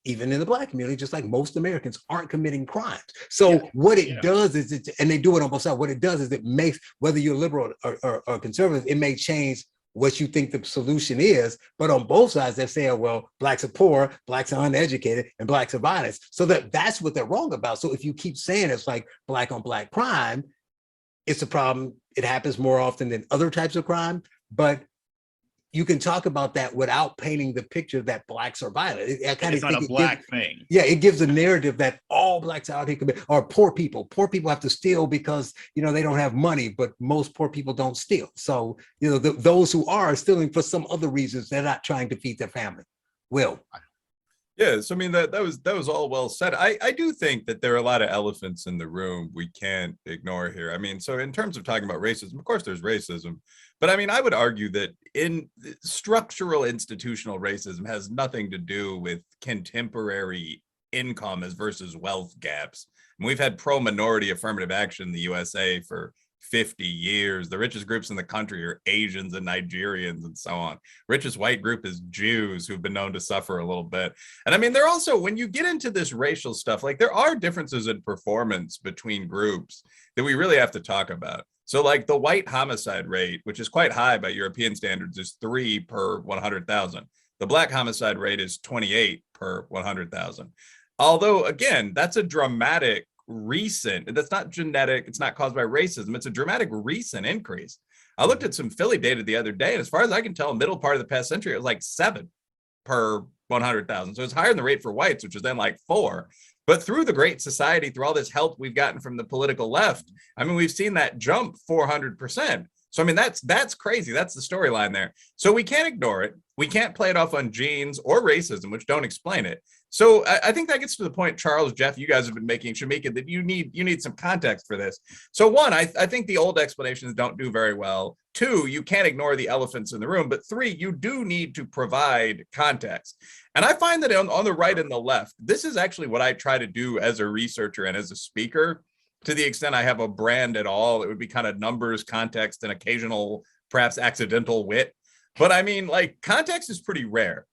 even in the Black community, just like most Americans, aren't committing crimes. So what it does is, and they do it on both sides, what it does is it makes, whether you're liberal or conservative, it may change what you think the solution is. But on both sides, they're saying, well, Blacks are poor, Blacks are uneducated, and Blacks are violent. So that's what they're wrong about. So if you keep saying it's like Black on Black crime, it's a problem. It happens more often than other types of crime. But you can talk about that without painting the picture that Blacks are violent. It's not a Black thing. Yeah, it gives a narrative that all Blacks out here commit, or poor people. Poor people have to steal because they don't have money, but most poor people don't steal. So those who are stealing for some other reasons, they're not trying to feed their family. Will. Yes, I mean that was all well said. I do think that there are a lot of elephants in the room we can't ignore here. I mean, so in terms of talking about racism, of course there's racism, but I mean, I would argue that in structural institutional racism has nothing to do with contemporary income as versus wealth gaps. And we've had pro-minority affirmative action in the USA for 50 years. The richest groups in the country are Asians and Nigerians and so on. Richest white group is Jews, who've been known to suffer a little bit. And I mean, they're also, when you get into this racial stuff, like there are differences in performance between groups that we really have to talk about. So like the white homicide rate, which is quite high by European standards, is 3 per 100,000. The Black homicide rate is 28 per 100,000. Although, again, that's a dramatic recent, that's not genetic, it's not caused by racism, it's a dramatic recent increase. I looked at some Philly data the other day, and as far as I can tell, middle part of the past century, it was like 7 per 100,000. So it's higher than the rate for whites, which is then like 4. But through the Great Society, through all this help we've gotten from the political left, I mean, we've seen that jump 400%. So, I mean, that's crazy. That's the storyline there. So we can't ignore it. We can't play it off on genes or racism, which don't explain it. So I think that gets to the point, Charles, Jeff, you guys have been making, Shamika, that you need some context for this. So one, I think the old explanations don't do very well. 2, you can't ignore the elephants in the room. But 3, you do need to provide context. And I find that on the right and the left, this is actually what I try to do as a researcher and as a speaker. To the extent I have a brand at all, it would be kind of numbers, context, and occasional, perhaps accidental wit. But I mean, like, context is pretty rare.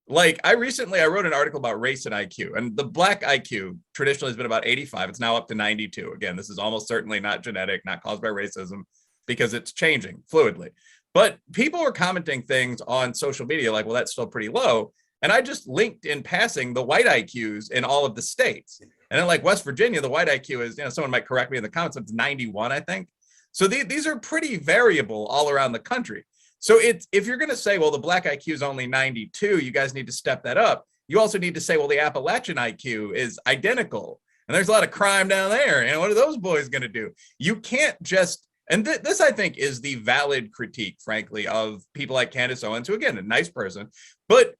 Like, I wrote an article about race and IQ, and the Black IQ traditionally has been about 85. It's now up to 92. Again, this is almost certainly not genetic, not caused by racism, because it's changing fluidly. But people were commenting things on social media like, well, that's still pretty low. And I just linked in passing the white IQs in all of the states. And in like West Virginia, the white IQ is, someone might correct me in the comments, it's 91, I think. So these are pretty variable all around the country. So if you're going to say, well, the Black IQ is only 92, you guys need to step that up. You also need to say, well, the Appalachian IQ is identical. And there's a lot of crime down there. And what are those boys going to do? You can't just, and this, I think, is the valid critique, frankly, of people like Candace Owens, who, again, a nice person. But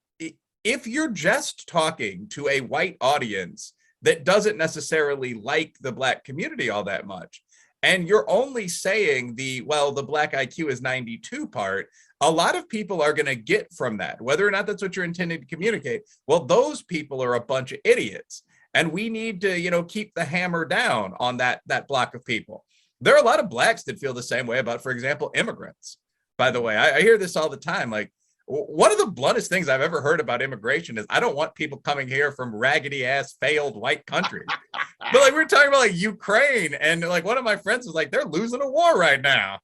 if you're just talking to a white audience that doesn't necessarily like the Black community all that much, and you're only saying the Black IQ is 92 part, a lot of people are going to get from that, whether or not that's what you're intending to communicate. Well, those people are a bunch of idiots, and we need to, keep the hammer down on that block of people. There are a lot of Blacks that feel the same way about, for example, immigrants. By the way, I hear this all the time. Like, one of the bluntest things I've ever heard about immigration is I don't want people coming here from raggedy ass failed white countries. But like, we were talking about like Ukraine, and like one of my friends was like, they're losing a war right now.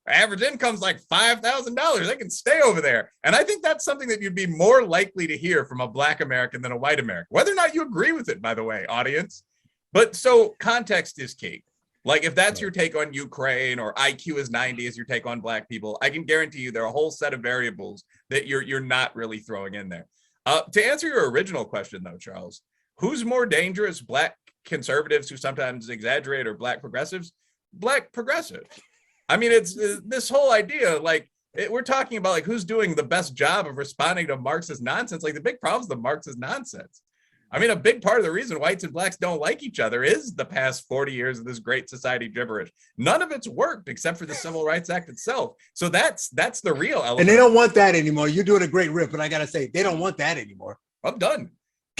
Average income's like $5,000. They can stay over there. And I think that's something that you'd be more likely to hear from a Black American than a white American, whether or not you agree with it, by the way, audience. But so context is key. Like, if that's your take on Ukraine, or IQ is 90 is your take on Black people, I can guarantee you there are a whole set of variables that you're not really throwing in there. To answer your original question, though, Charles, who's more dangerous, Black conservatives who sometimes exaggerate or Black progressives? Black progressives. I mean, it's this whole idea, like, we're talking about like who's doing the best job of responding to Marxist nonsense. Like, the big problem is the Marxist nonsense. I mean, a big part of the reason whites and Blacks don't like each other is the past 40 years of this Great Society gibberish. None of it's worked except for the Civil Rights Act itself. So that's the real element. And they don't want that anymore. You're doing a great riff, but I got to say, they don't want that anymore. I'm done.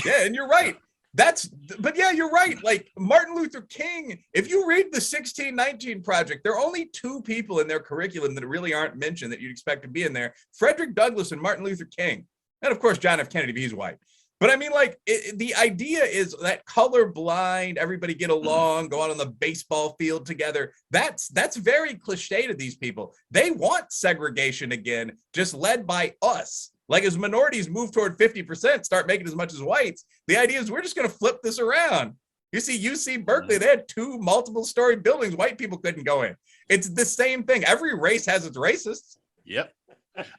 Yeah, and you're right. But yeah, you're right. Like Martin Luther King, if you read the 1619 Project, there are only two people in their curriculum that really aren't mentioned that you'd expect to be in there: Frederick Douglass and Martin Luther King. And of course, John F. Kennedy, but he's white. But I mean, like, the idea is that colorblind, everybody get along, go out on the baseball field together. That's very cliche to these people. They want segregation again, just led by us. Like, as minorities move toward 50%, start making as much as whites, the idea is we're just going to flip this around. You see, UC Berkeley, they had 2 multiple-story buildings white people couldn't go in. It's the same thing. Every race has its racists. Yep.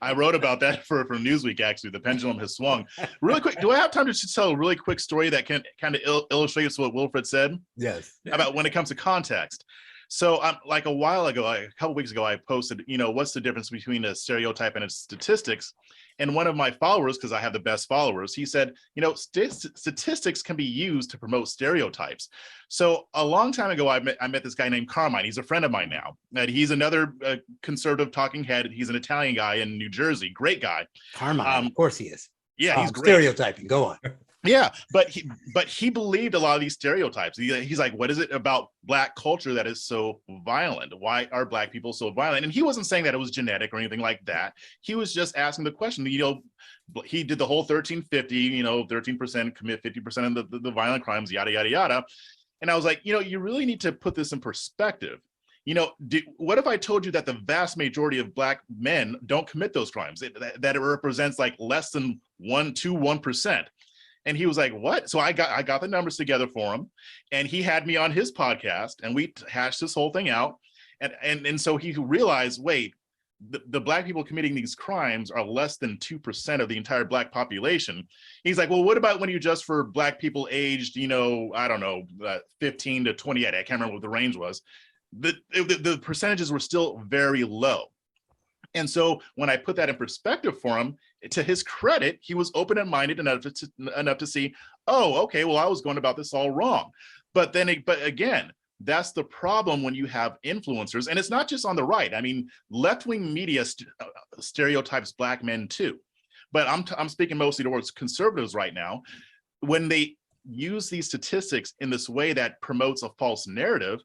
I wrote about that for Newsweek, actually. The pendulum has swung. Really quick, do I have time to tell a really quick story that can kind of illustrates what Wilfred said? Yes. About when it comes to context. So like a while ago, a couple weeks ago, I posted, what's the difference between a stereotype and a statistics? And one of my followers, because I have the best followers, he said, statistics can be used to promote stereotypes. So a long time ago, I met this guy named Carmine. He's a friend of mine now. And he's another conservative talking head. He's an Italian guy in New Jersey. Great guy. Carmine, of course he is. Yeah, he's great. Stereotyping. Go on. Yeah, but he believed a lot of these stereotypes. He's like, what is it about Black culture that is so violent? Why are Black people so violent? And he wasn't saying that it was genetic or anything like that. He was just asking the question. He did the whole 1350, 13% commit 50% of the violent crimes, yada, yada, yada. And I was like, you really need to put this in perspective. What if I told you that the vast majority of Black men don't commit those crimes, that it represents like less than 1%? And he was like, what? So I got the numbers together for him, and he had me on his podcast, and we hashed this whole thing out. And so he realized, wait, the Black people committing these crimes are less than 2% of the entire Black population. He's like, well, what about when you adjust for Black people aged, I don't know, 15 to 28? I can't remember what the range was. The percentages were still very low. And so when I put that in perspective for him, to his credit, he was open and minded enough to see, oh, okay, well, I was going about this all wrong. But again, that's the problem when you have influencers, and it's not just on the right. I mean, left-wing media stereotypes Black men too. But I'm speaking mostly towards conservatives right now. When they use these statistics in this way that promotes a false narrative,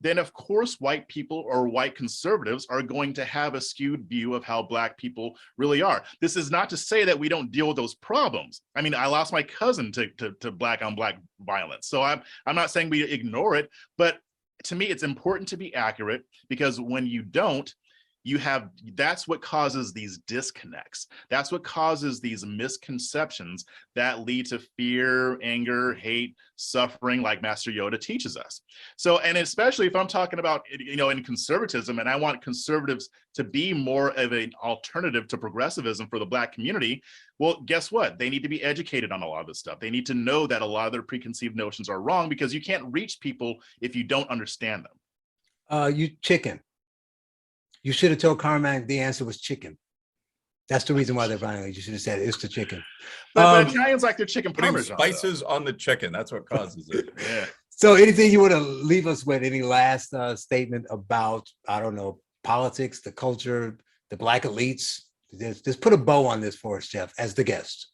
then of course white people or white conservatives are going to have a skewed view of how Black people really are. This is not to say that we don't deal with those problems. I mean, I lost my cousin to Black on Black violence. So I'm not saying we ignore it, but to me, it's important to be accurate, because when you don't, that's what causes these disconnects. That's what causes these misconceptions that lead to fear, anger, hate, suffering, like Master Yoda teaches us. So, and especially if I'm talking about, in conservatism, and I want conservatives to be more of an alternative to progressivism for the Black community, well, guess what? They need to be educated on a lot of this stuff. They need to know that a lot of their preconceived notions are wrong, because you can't reach people if you don't understand them. You chicken. You should have told Carmine the answer was chicken. That's the reason why they're violent. You should have said it's the chicken. But Italians like their chicken Putting parmesan. spices on the chicken. That's what causes it. Yeah. So anything you want to leave us with, any last statement about, I don't know, politics, the culture, the Black elites? Just put a bow on this for us, Jeff, as the guest.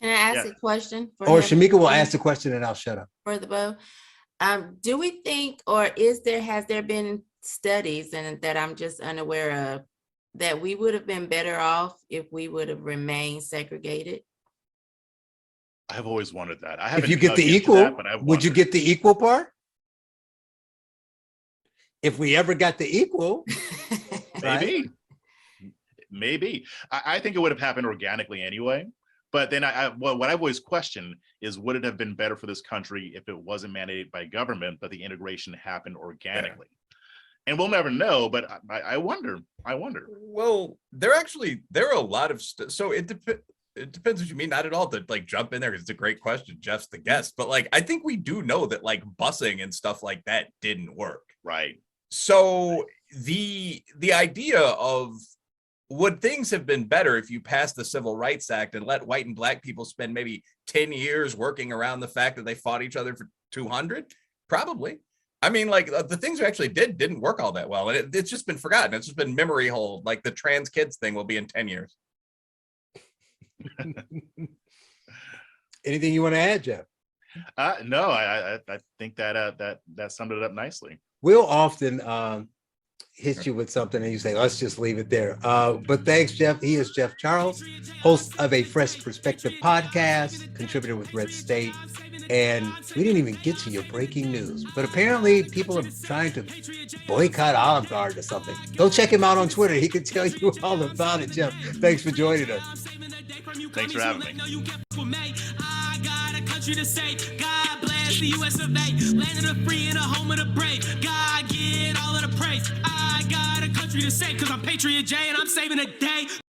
Can I ask a question? Or Shamika will ask the question and I'll shut up. For the bow. Do we think, or has there been studies, and that I'm just unaware of, that we would have been better off if we would have remained segregated? I've always wondered that. I haven't. If you get the equal, would you get the equal part? If we ever got the equal, maybe. Maybe. I think it would have happened organically anyway. But then what I've always questioned is, would it have been better for this country if it wasn't mandated by government, but the integration happened organically? Yeah. And we'll never know, but I wonder. Well, there are a lot of so it depends what you mean. Not at all to like jump in there, because it's a great question. Jeff's the guest, but like I think we do know that like busing and stuff like that didn't work. Right. So the idea of, would things have been better if you passed the Civil Rights Act and let white and Black people spend maybe 10 years working around the fact that they fought each other for 200? Probably. I mean, like the things we actually didn't work all that well. And it's just been forgotten. It's just been memory hold. Like the trans kids thing will be in 10 years. Anything you want to add, Jeff? No, I think that summed it up nicely. We'll often hit you with something and you say, let's just leave it there. But thanks, Jeff. He is Jeff Charles, host of a Fresh Perspective podcast, contributor with Red State. And we didn't even get to your breaking news, but apparently people are trying to boycott Olive Garden or something. Go check him out on Twitter. He can tell you all about it, Jeff. Thanks for joining us. Thanks for having me. I got a country to say, God bless the US of A, land of the free and a home of the brave. God get all of the praise. I got a country to say, cause I'm Patriot J and I'm saving the day.